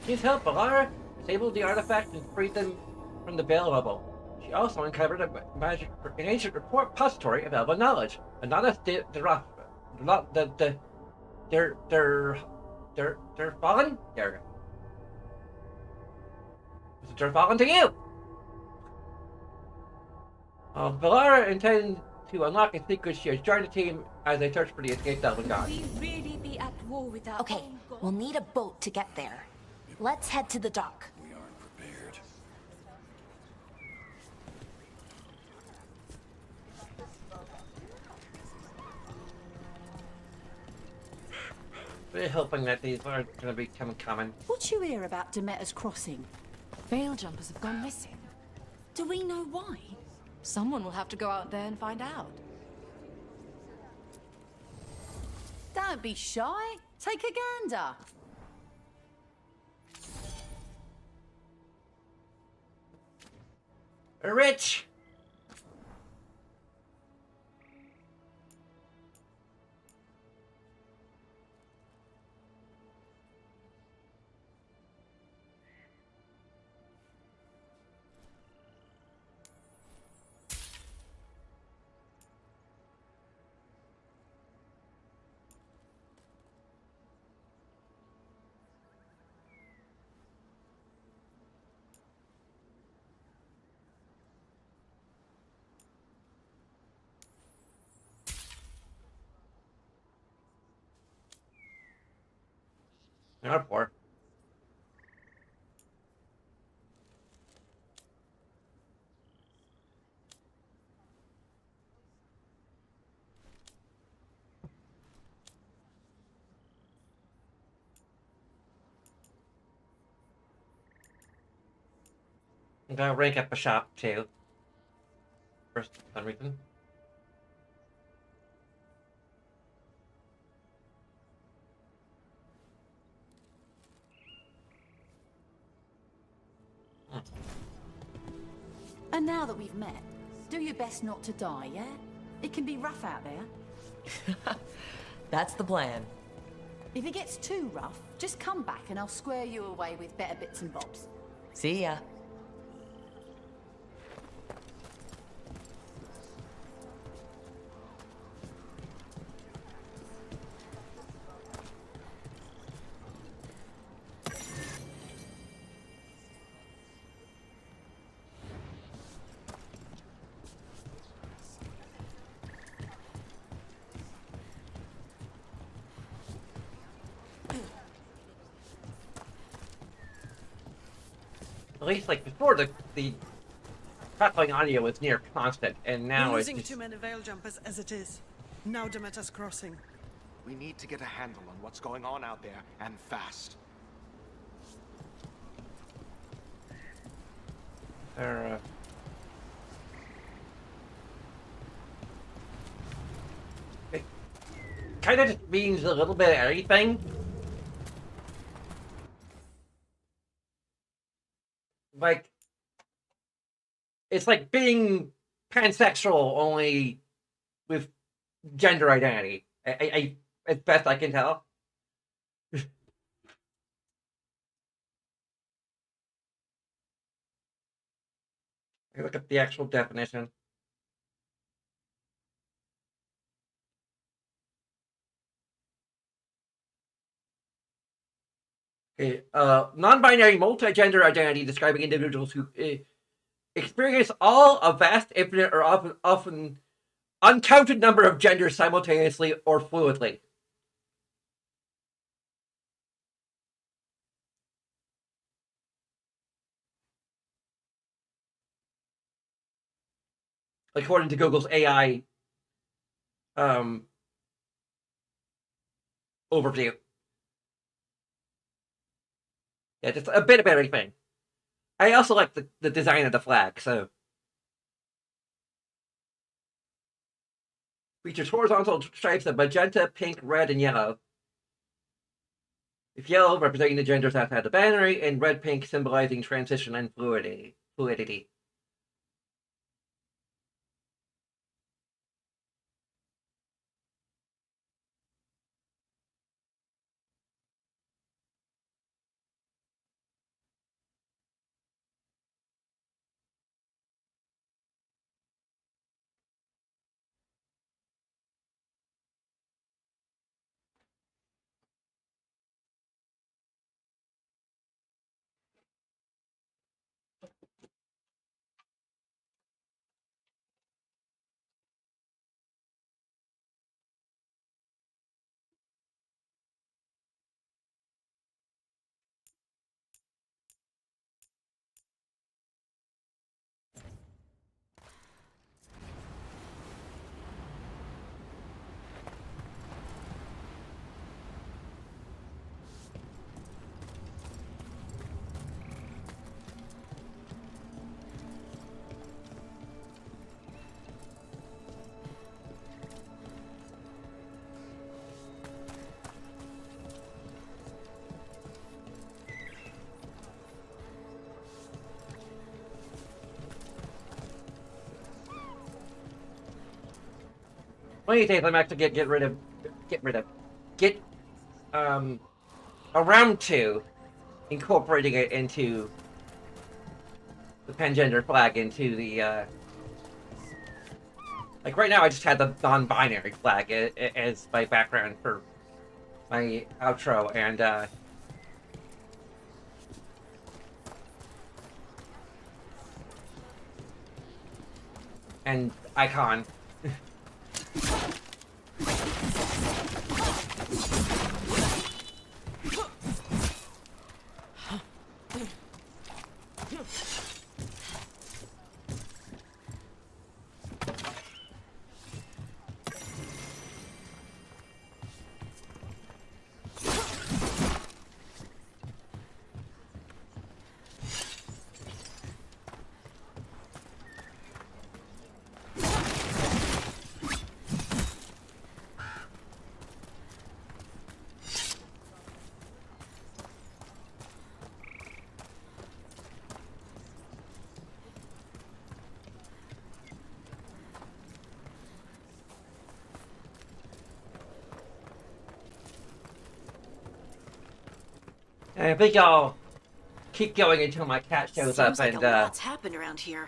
She's helped Valara disable the artifact and freed them from the Veil bubble. She also uncovered an ancient repository of elven knowledge. Another they're fallen? There. They're fallen to you! Valara intends to unlock a secret. She has joined the team as they search for the escaped elven god. We really be at war with our Okay, own god? we'll need a boat to get there. Let's head to the dock. We aren't prepared. We're hoping that these are going to become common. What you hear about Demeter's Crossing? Veil jumpers have gone missing. Do we know why? Someone will have to go out there and find out. Don't be shy. Take a gander. Rich! Not poor. I'm gonna rank up a shop too. For some reason. And now that we've met, do your best not to die, yeah? It can be rough out there. That's the plan. If it gets too rough, just come back and I'll square you away with better bits and bobs. See ya. At least, like, before the crackling audio was near constant, and now We're it's losing just... too many Veil jumpers as it is. Now Demeter's Crossing. We need to get a handle on what's going on out there, and fast. It kind of just means a little bit of everything. Like, it's like being pansexual, only with gender identity. I as best I can tell. I look at the actual definition. Okay, non-binary multi-gender identity describing individuals who experience all a vast, infinite, or often uncounted number of genders simultaneously or fluidly. According to Google's AI overview. Yeah, just a bit of everything. I also like the design of the flag, so. Features horizontal stripes of magenta, pink, red, and yellow. With yellow representing the genders outside the binary, and red pink symbolizing transition and fluidity. One of these days I'm actually get around to incorporating it into the pangender flag into the like right now I just had the non-binary flag as my background for my outro and icon. And I think I'll keep going until my cat shows up Seems like and a lot's happened around here.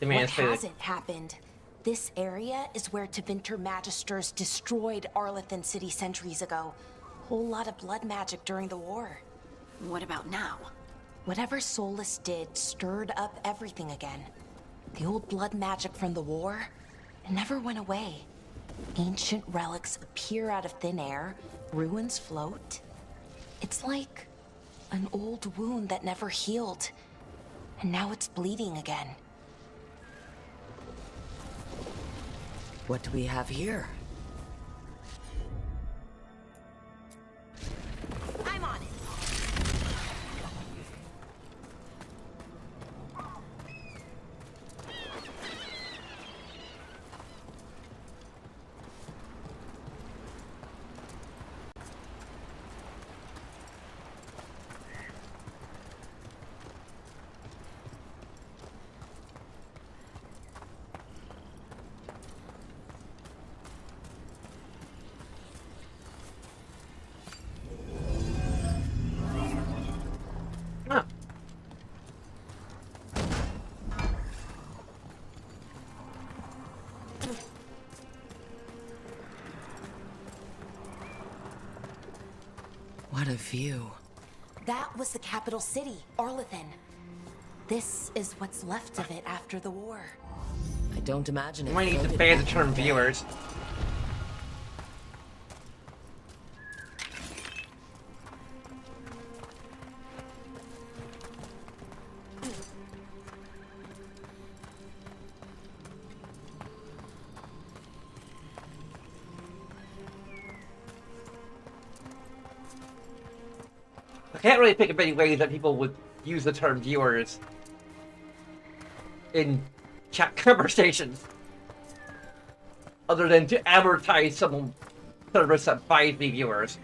demands What food. hasn't happened? This area is where Tevinter Magisters destroyed Arlethan City centuries ago. Whole lot of blood magic during the war. What about now? Whatever Solus did stirred up everything again. The old blood magic from the war, it never went away. Ancient relics appear out of thin air, ruins float. It's like an old wound that never healed, and now it's bleeding again. What do we have here? I'm on it. Huh. What a view. That was the capital city, Arlethan. This is what's left of it after the war. I don't imagine We it. might need to floated ban the back term then. viewers. I can't really think of any ways that people would use the term viewers in chat conversations other than to advertise some service that buys me viewers.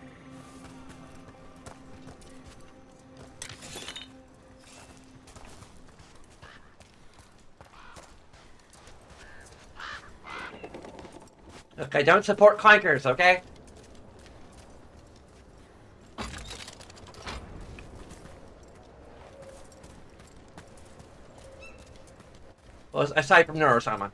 Okay, don't support clankers, okay? Well, aside from Neurosama.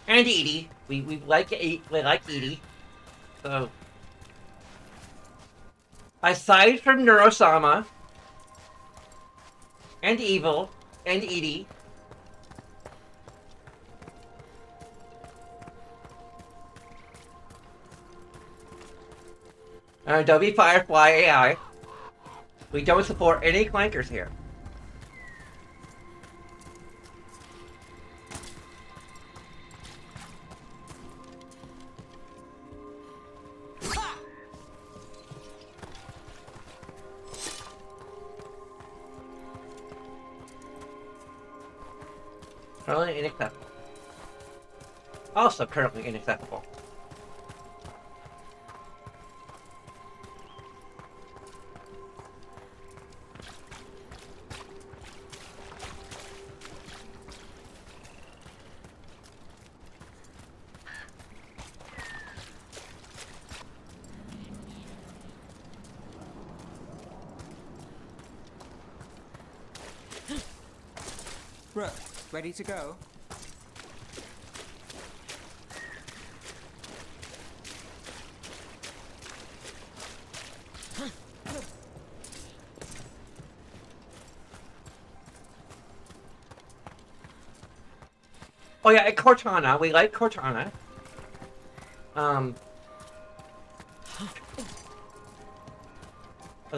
And Edie. We like Edie. So aside from Neurosama and Evil and Edie, Adobe Firefly AI, we don't support any clankers here. Currently inaccessible. Also currently inaccessible. Brooke, ready to go? Oh yeah, and Cortana. We like Cortana. Well,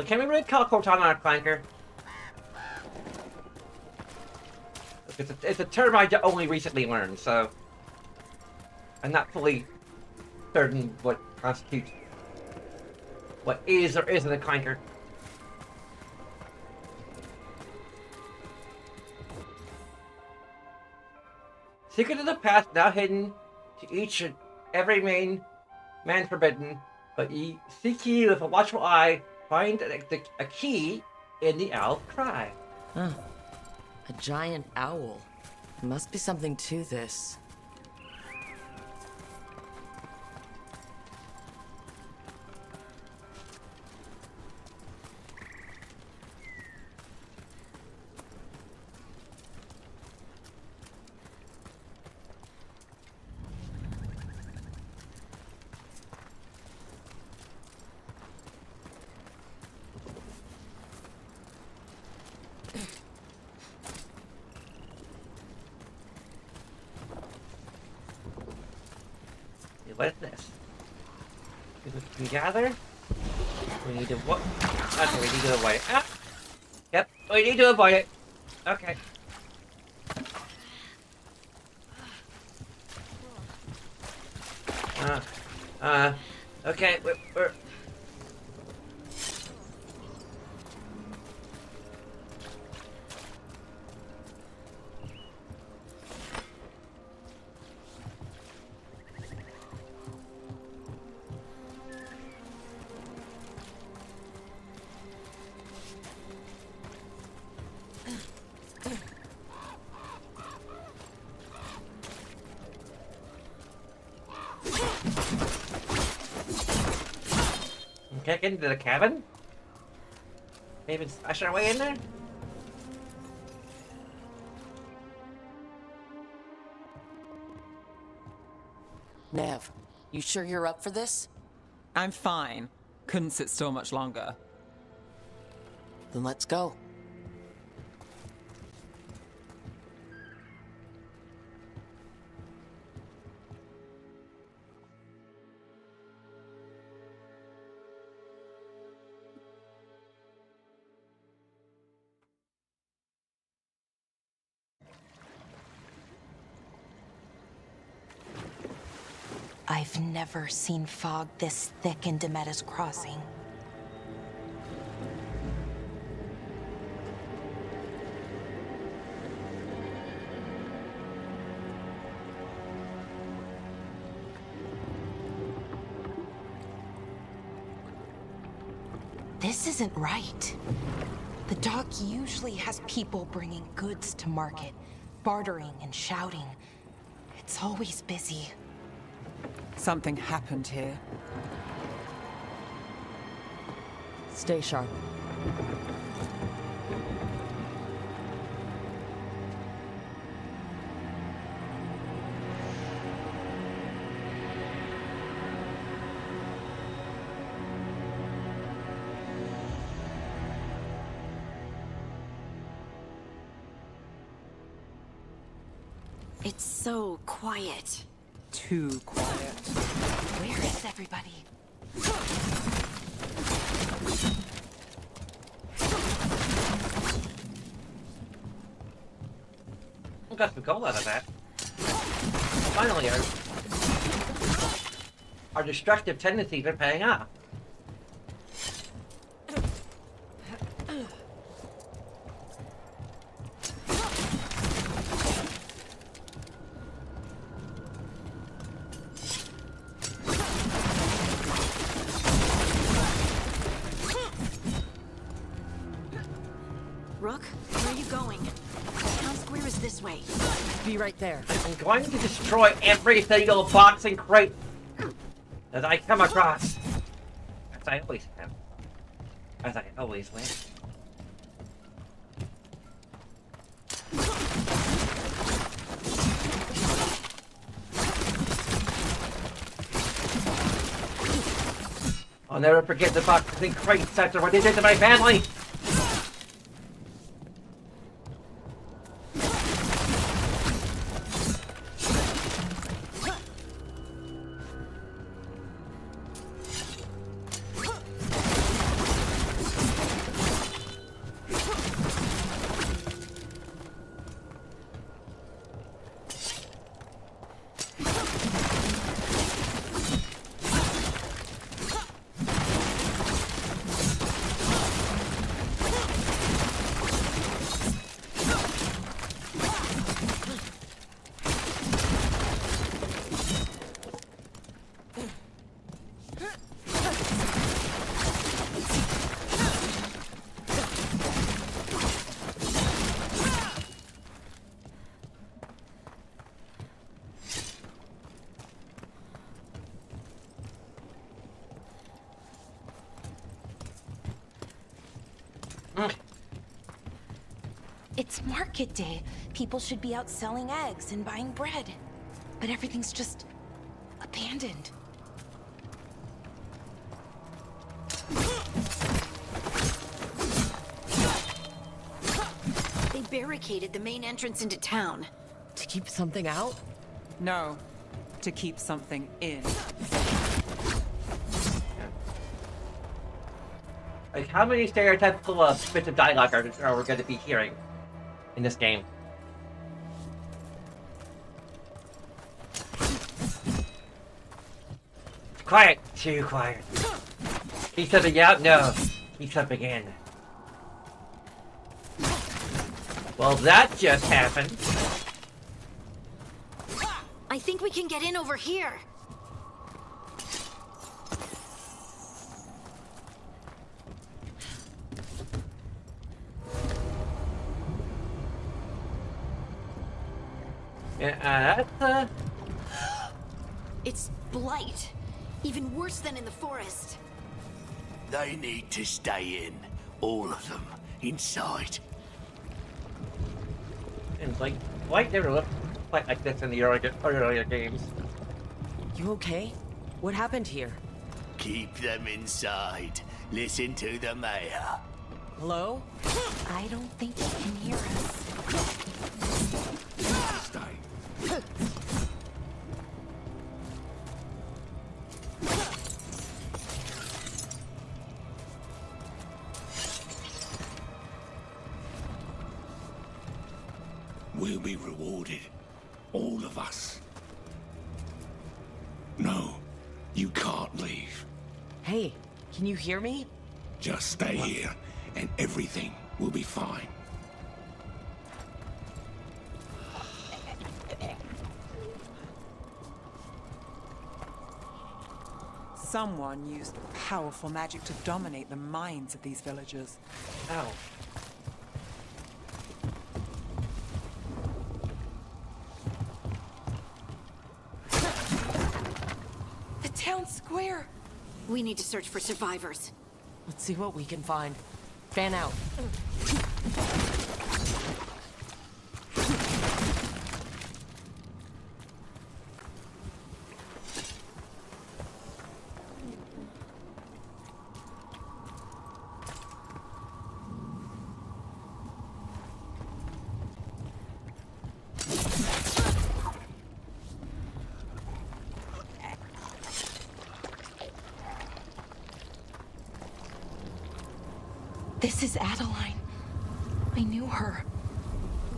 can we really call Cortana a clanker? It's a term I only recently learned, so I'm not fully certain what constitutes what is or isn't a clanker. Secret of the past now hidden to each and every man forbidden, but ye seek ye with a watchful eye, find a key in the owl's cry. Huh. A giant owl. There must be something to this. What is this? We can gather. We need to what? Okay, we need to avoid it. Ah! Yep, we need to avoid it. Okay. Okay, we're... Can't get into the cabin? Maybe smash our way in there? Nev, you sure you're up for this? I'm fine. Couldn't sit still much longer. Then let's go. I've never seen fog this thick in Demetta's Crossing. This isn't right. The dock usually has people bringing goods to market, bartering and shouting. It's always busy. Something happened here. Stay sharp. It's so quiet. Too quiet. Where is everybody? We got some gold out of that. Finally, our destructive tendencies are paying off. Rook, where are you going? Town square is this way. Be right there. I'm going to destroy every single box and crate that I come across. As I always have. As I always will. I'll never forget the boxes and crates after what they did to my family. It's market day. People should be out selling eggs and buying bread. But everything's just abandoned. They barricaded the main entrance into town. To keep something out? No, to keep something in. Like, how many stereotypical bits of dialogue are we going to be hearing in this game? Quiet! Too quiet. He's stepping out? No. He's stepping in. Well, that just happened. I think we can get in over here. Yeah, that's, It's blight. Even worse than in the forest. They need to stay in. All of them. Inside. And like, Blight never looked quite like this in the earlier games. You okay? What happened here? Keep them inside. Listen to the mayor. Hello? I don't think he can hear us. Stay. We'll be rewarded. All of us. No, you can't leave. Hey, can you hear me? Just stay here, and everything will be fine. Someone used powerful magic to dominate the minds of these villagers. Ow. The town square! We need to search for survivors. Let's see what we can find. Fan out. This is Adeline. I knew her.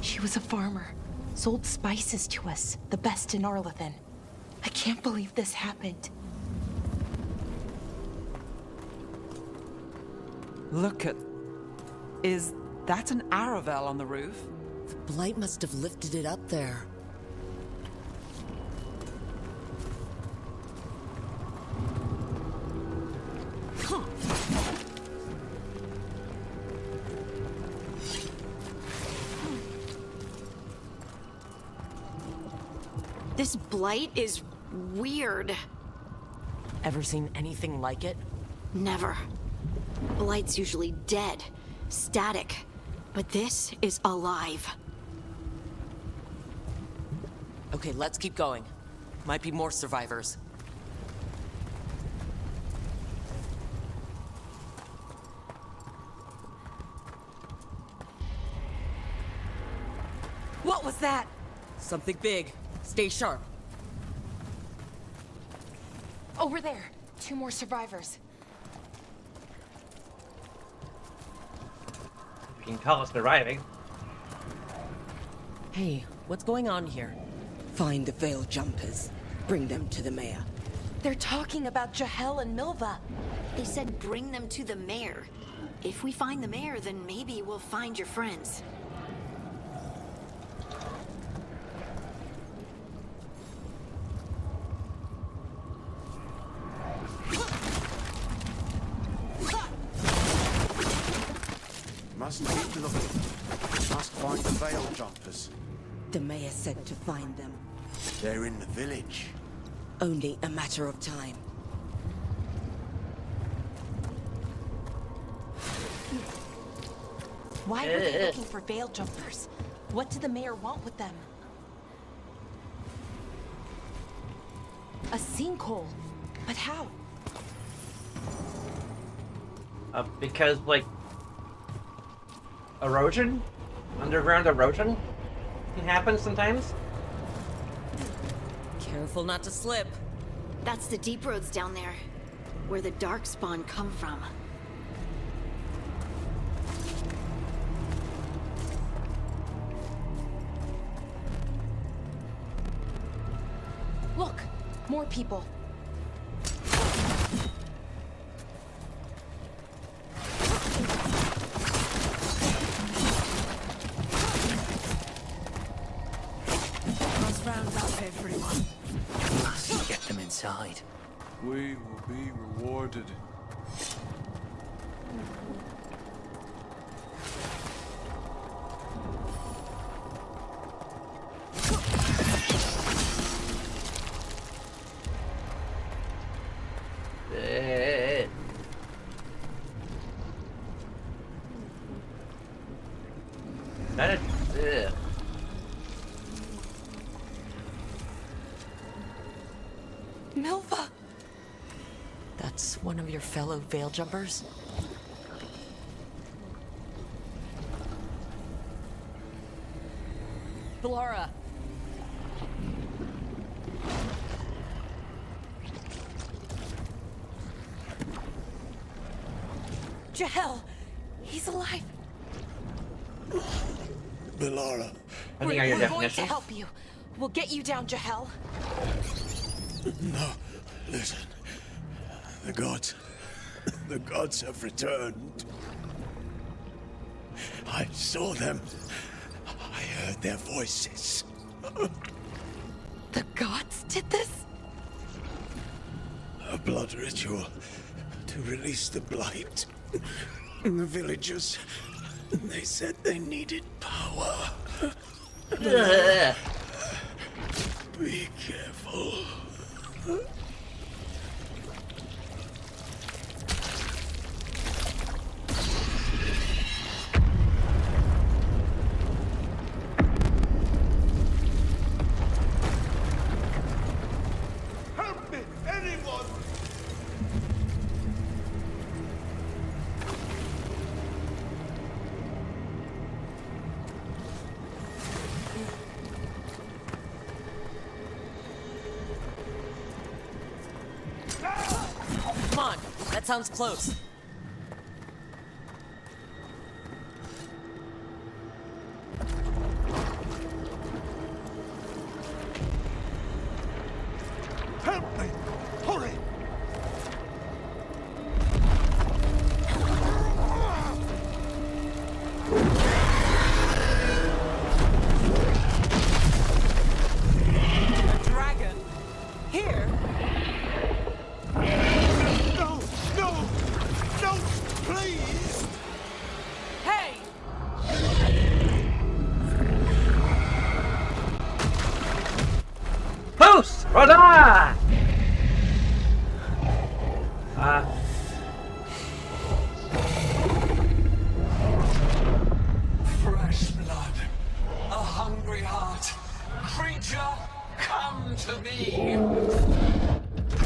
She was a farmer. Sold spices to us, the best in Arlathan. I can't believe this happened. Look at... Is that an Aravel on the roof? The blight must have lifted it up there. This blight is weird. Ever seen anything like it? Never. Blight's usually dead, static, but this is alive. Okay, let's keep going. Might be more survivors. What was that? Something big. Stay sharp. Over there. 2 more survivors. You can call us surviving. Hey, what's going on here? Find the veil jumpers. Bring them to the mayor. They're talking about Jahel and Milva. They said bring them to the mayor. If we find the mayor, then maybe we'll find your friends. Must keep looking. Must find the veil jumpers. The mayor said to find them. They're in the village. Only a matter of time. Why were they looking for veil jumpers? What did the mayor want with them? A sinkhole. But how? Because, like, erosion? Underground erosion can happen sometimes. Careful not to slip. That's the deep roads down there, where the darkspawn come from. Look! More people. Must round up everyone. Must get them inside. We will be rewarded. That is. Milva! That's one of your fellow veil jumpers? Laura. Jahel! He's alive! Belara. I think I your We're going to definition. help you. We'll get you down, Jahel. No, listen. The gods have returned. I saw them. I heard their voices. The gods did this? A blood ritual to release the blight. The villagers, they said they needed power. Be careful. Help me, anyone! Come on, that sounds close. Help me! Hurry! A dragon? Here? No! No! Rosa! Fresh blood, a hungry heart. Creature, come to me.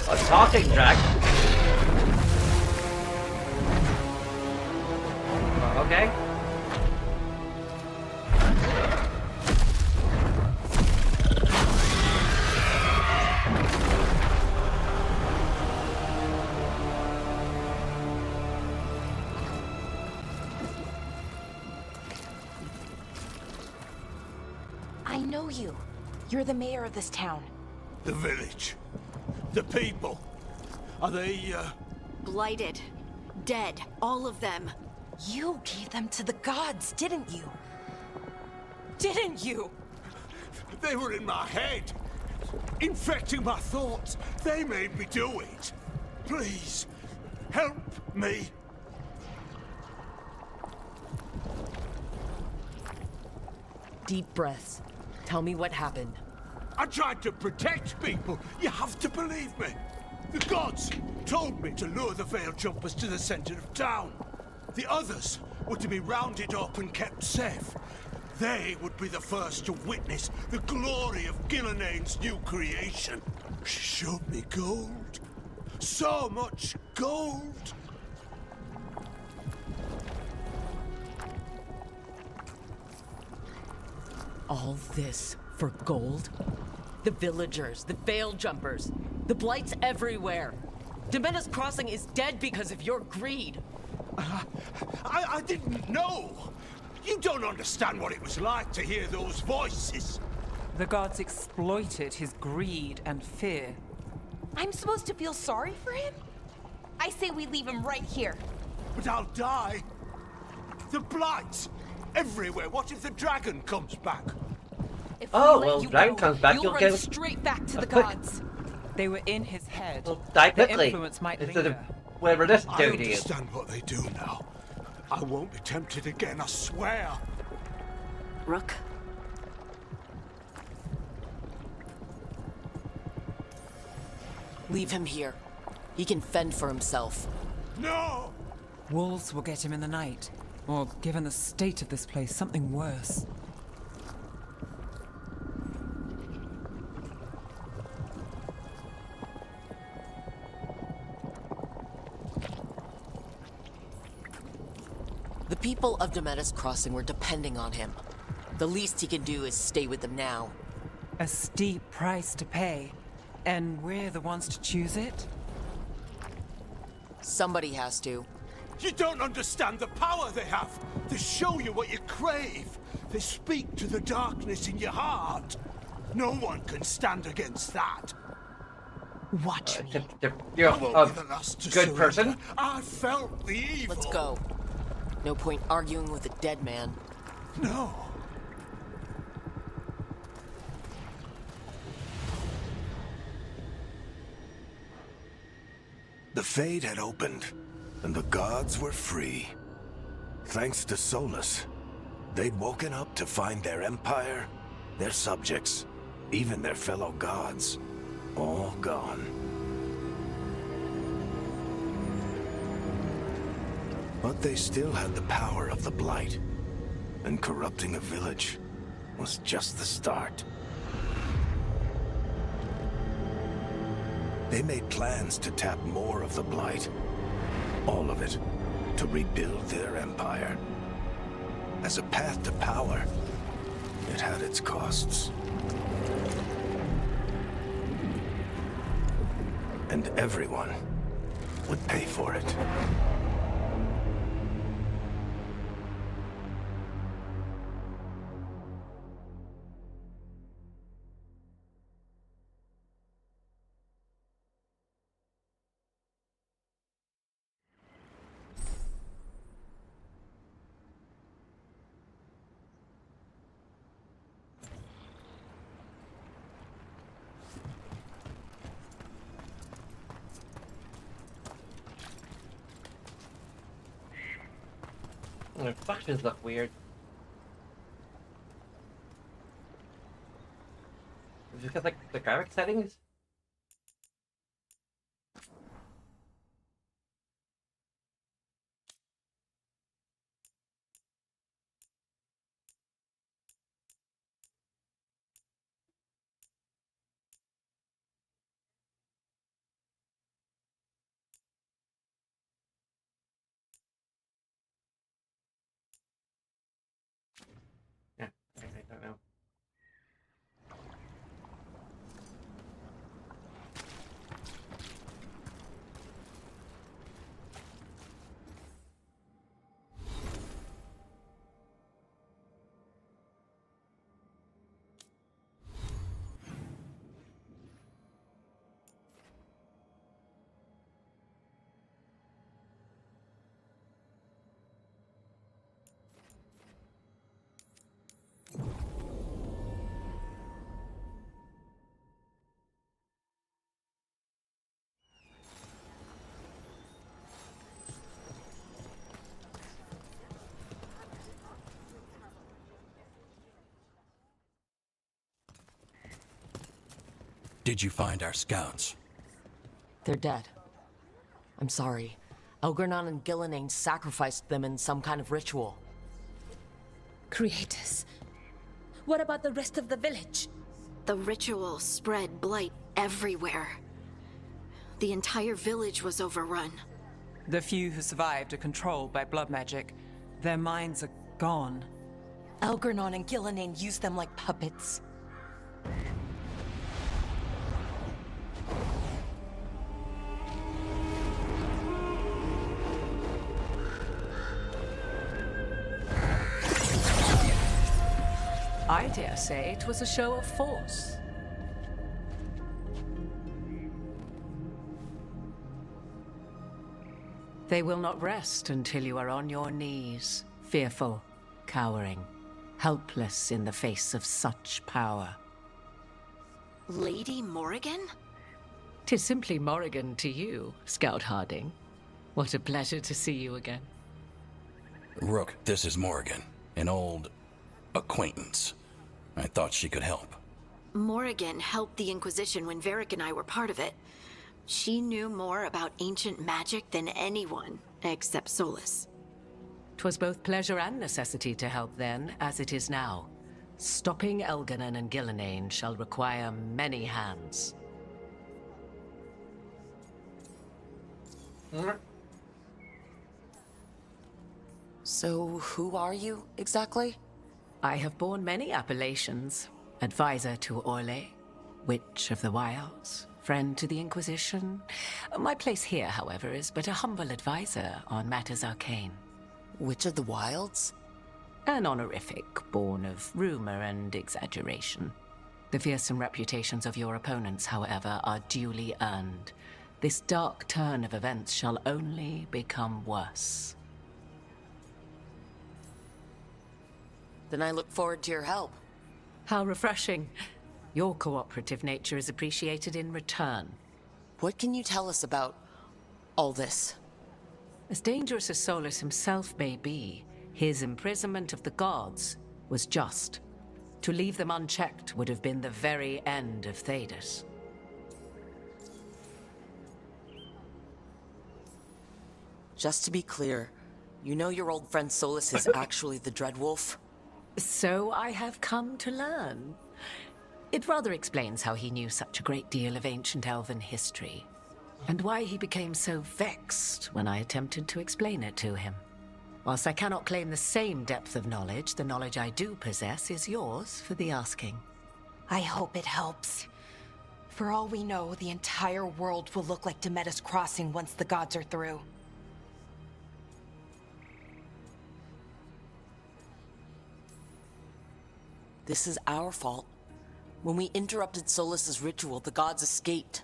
A talking dragon. Okay. I know you. You're the mayor of this town. The village. The people. Are they, Blighted. Dead. All of them. You gave them to the gods, didn't you? Didn't you? They were in my head. Infecting my thoughts. They made me do it. Please, help me. Deep breaths. Tell me what happened. I tried to protect people. You have to believe me. The gods told me to lure the Veil Jumpers to the center of town. The others were to be rounded up and kept safe. They would be the first to witness the glory of Gilnenane's new creation. She showed me gold. So much gold. All this for gold? The villagers, the Veil Jumpers, the blights everywhere. Demeter's Crossing is dead because of your greed. I didn't know. You don't understand what it was like to hear those voices. The gods exploited his greed and fear. I'm supposed to feel sorry for him? I say we leave him right here. But I'll die. The blights everywhere. What if the dragon comes back? If Oh, we let well, you dragon go, comes back, you'll you'll run get straight back to the quick- gods. They were in his head. Well, die Their quickly. influence might Instead of linger. whatever this I dude is. understand what they do now. I won't be tempted again, I swear. Rook. Leave him here. He can fend for himself. No! Wolves will get him in the night. Or, given the state of this place, something worse. The people of Demeter's Crossing were depending on him. The least he can do is stay with them now. A steep price to pay. And we're the ones to choose it? Somebody has to. You don't understand the power they have. They show you what you crave. They speak to the darkness in your heart. No one can stand against that. Watch me. You're I won't a be the last to good person. surrender. I felt the evil. Let's go. No point arguing with a dead man. No. The Fade had opened, and the gods were free. Thanks to Solus, they'd woken up to find their empire, their subjects, even their fellow gods, all gone. But they still had the power of the Blight, and corrupting a village was just the start. They made plans to tap more of the Blight. All of it, to rebuild their empire. As a path to power, it had its costs. And everyone would pay for it. The reflections look weird. Is it because like the graphic settings? Did you find our scouts? They're dead. I'm sorry. Elgernon and Gillenane sacrificed them in some kind of ritual. Creators. What about the rest of the village? The ritual spread blight everywhere. The entire village was overrun. The few who survived are controlled by blood magic. Their minds are gone. Elgernon and Gillenane used them like puppets. I dare say it was a show of force. They will not rest until you are on your knees, fearful, cowering, helpless in the face of such power. Lady Morrigan? 'Tis simply Morrigan to you, Scout Harding. What a pleasure to see you again. Rook, this is Morrigan, an old acquaintance. I thought she could help. Morrigan helped the Inquisition when Varric and I were part of it. She knew more about ancient magic than anyone, except Solus. 'Twas both pleasure and necessity to help then, as it is now. Stopping Elgernon and Gillenane shall require many hands. So, who are you, exactly? I have borne many appellations. Advisor to Orlais, Witch of the Wilds, friend to the Inquisition. My place here, however, is but a humble advisor on matters arcane. Witch of the Wilds? An honorific born of rumor and exaggeration. The fearsome reputations of your opponents, however, are duly earned. This dark turn of events shall only become worse. Then I look forward to your help. How refreshing. Your cooperative nature is appreciated in return. What can you tell us about all this? As dangerous as Solus himself may be, his imprisonment of the gods was just. To leave them unchecked would have been the very end of Thedas. Just to be clear, you know your old friend Solus is actually the Dreadwolf? So I have come to learn. It rather explains how he knew such a great deal of ancient elven history, and why he became so vexed when I attempted to explain it to him. Whilst I cannot claim the same depth of knowledge, the knowledge I do possess is yours for the asking. I hope it helps. For all we know, the entire world will look like Demetus Crossing once the gods are through. This is our fault. When we interrupted Solus's ritual, the gods escaped.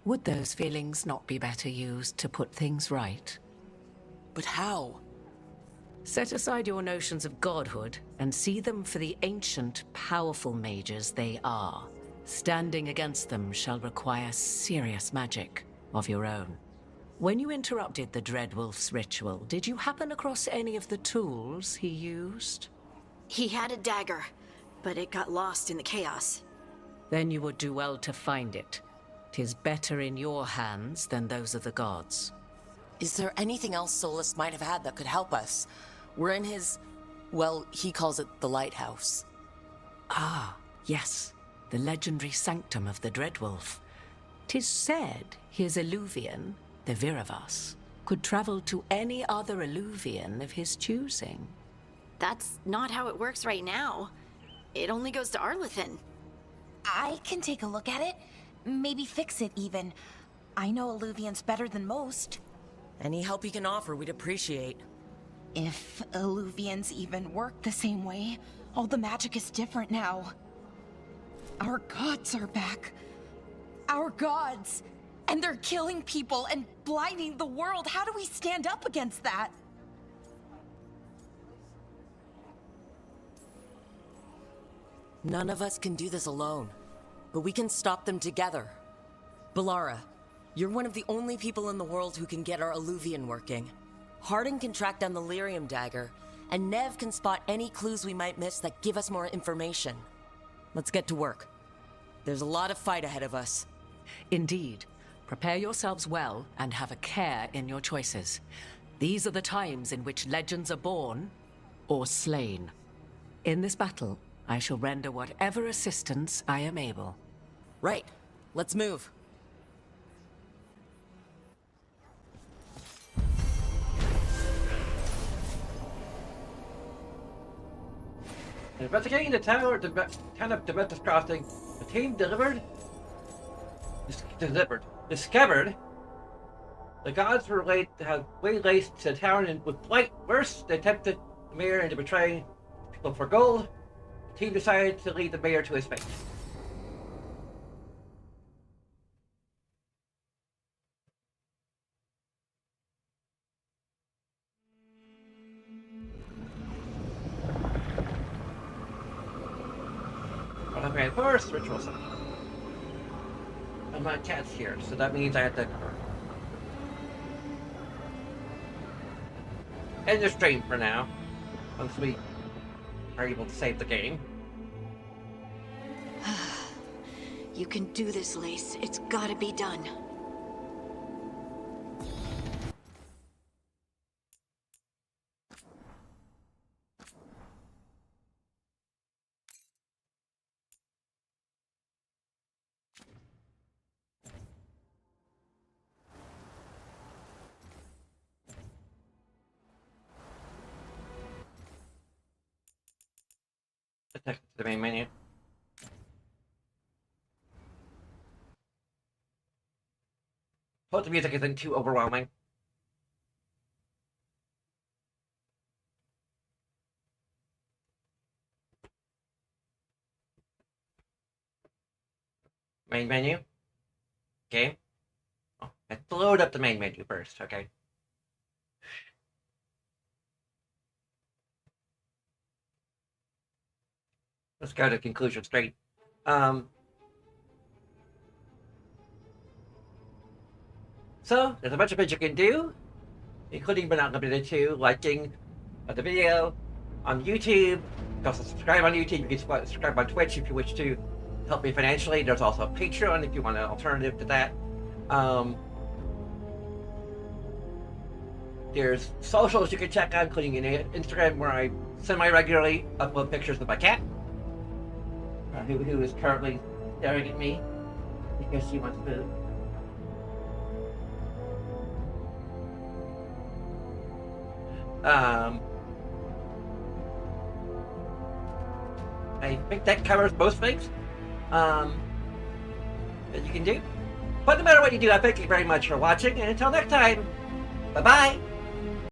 Would those feelings not be better used to put things right? But how? Set aside your notions of godhood and see them for the ancient, powerful mages they are. Standing against them shall require serious magic of your own. When you interrupted the Dreadwolf's ritual, did you happen across any of the tools he used? He had a dagger, but it got lost in the chaos. Then you would do well to find it. 'Tis better in your hands than those of the gods. Is there anything else Solus might have had that could help us? We're in his... well, he calls it the lighthouse. Ah, yes. The legendary sanctum of the Dreadwolf. 'Tis said his Illuvian, the Viravas, could travel to any other Illuvian of his choosing. That's not how it works right now. It only goes to Arlethan. I can take a look at it. Maybe fix it, even. I know Illuvians better than most. Any help you can offer, we'd appreciate. If Illuvians even work the same way, all the magic is different now. Our gods are back. Our gods! And they're killing people and blinding the world. How do we stand up against that? None of us can do this alone, but we can stop them together. Balara, you're one of the only people in the world who can get our Illuvian working. Harding can track down the Lyrium dagger, and Nev can spot any clues we might miss that give us more information. Let's get to work. There's a lot of fight ahead of us. Indeed. Prepare yourselves well and have a care in your choices. These are the times in which legends are born or slain. In this battle, I shall render whatever assistance I am able. Right. Let's move. Investigating the town of Demetrius Crossing, the team discovered the gods were have waylaced the town and with blight. Worse, they tempted the mayor into betraying people for gold. The team decided to lead the mayor to his fate. Okay, first ritual site. And my cat's here, so that means I have to end the stream for now, once we are able to save the game. You can do this, Lace. It's gotta be done. Attack to the main menu. Hope the music isn't too overwhelming. Main menu. Game. Oh, I have to load up the main menu first, okay. Let's go to conclusion straight. So, there's a bunch of things you can do, including but not limited to liking the video on YouTube. You can also subscribe on YouTube. You can subscribe on Twitch if you wish to help me financially. There's also a Patreon if you want an alternative to that. There's socials you can check out, including Instagram, where I semi-regularly upload pictures of my cat, who is currently staring at me because she wants food. I think that covers most things that you can do. But no matter what you do, I thank you very much for watching, and until next time, bye-bye!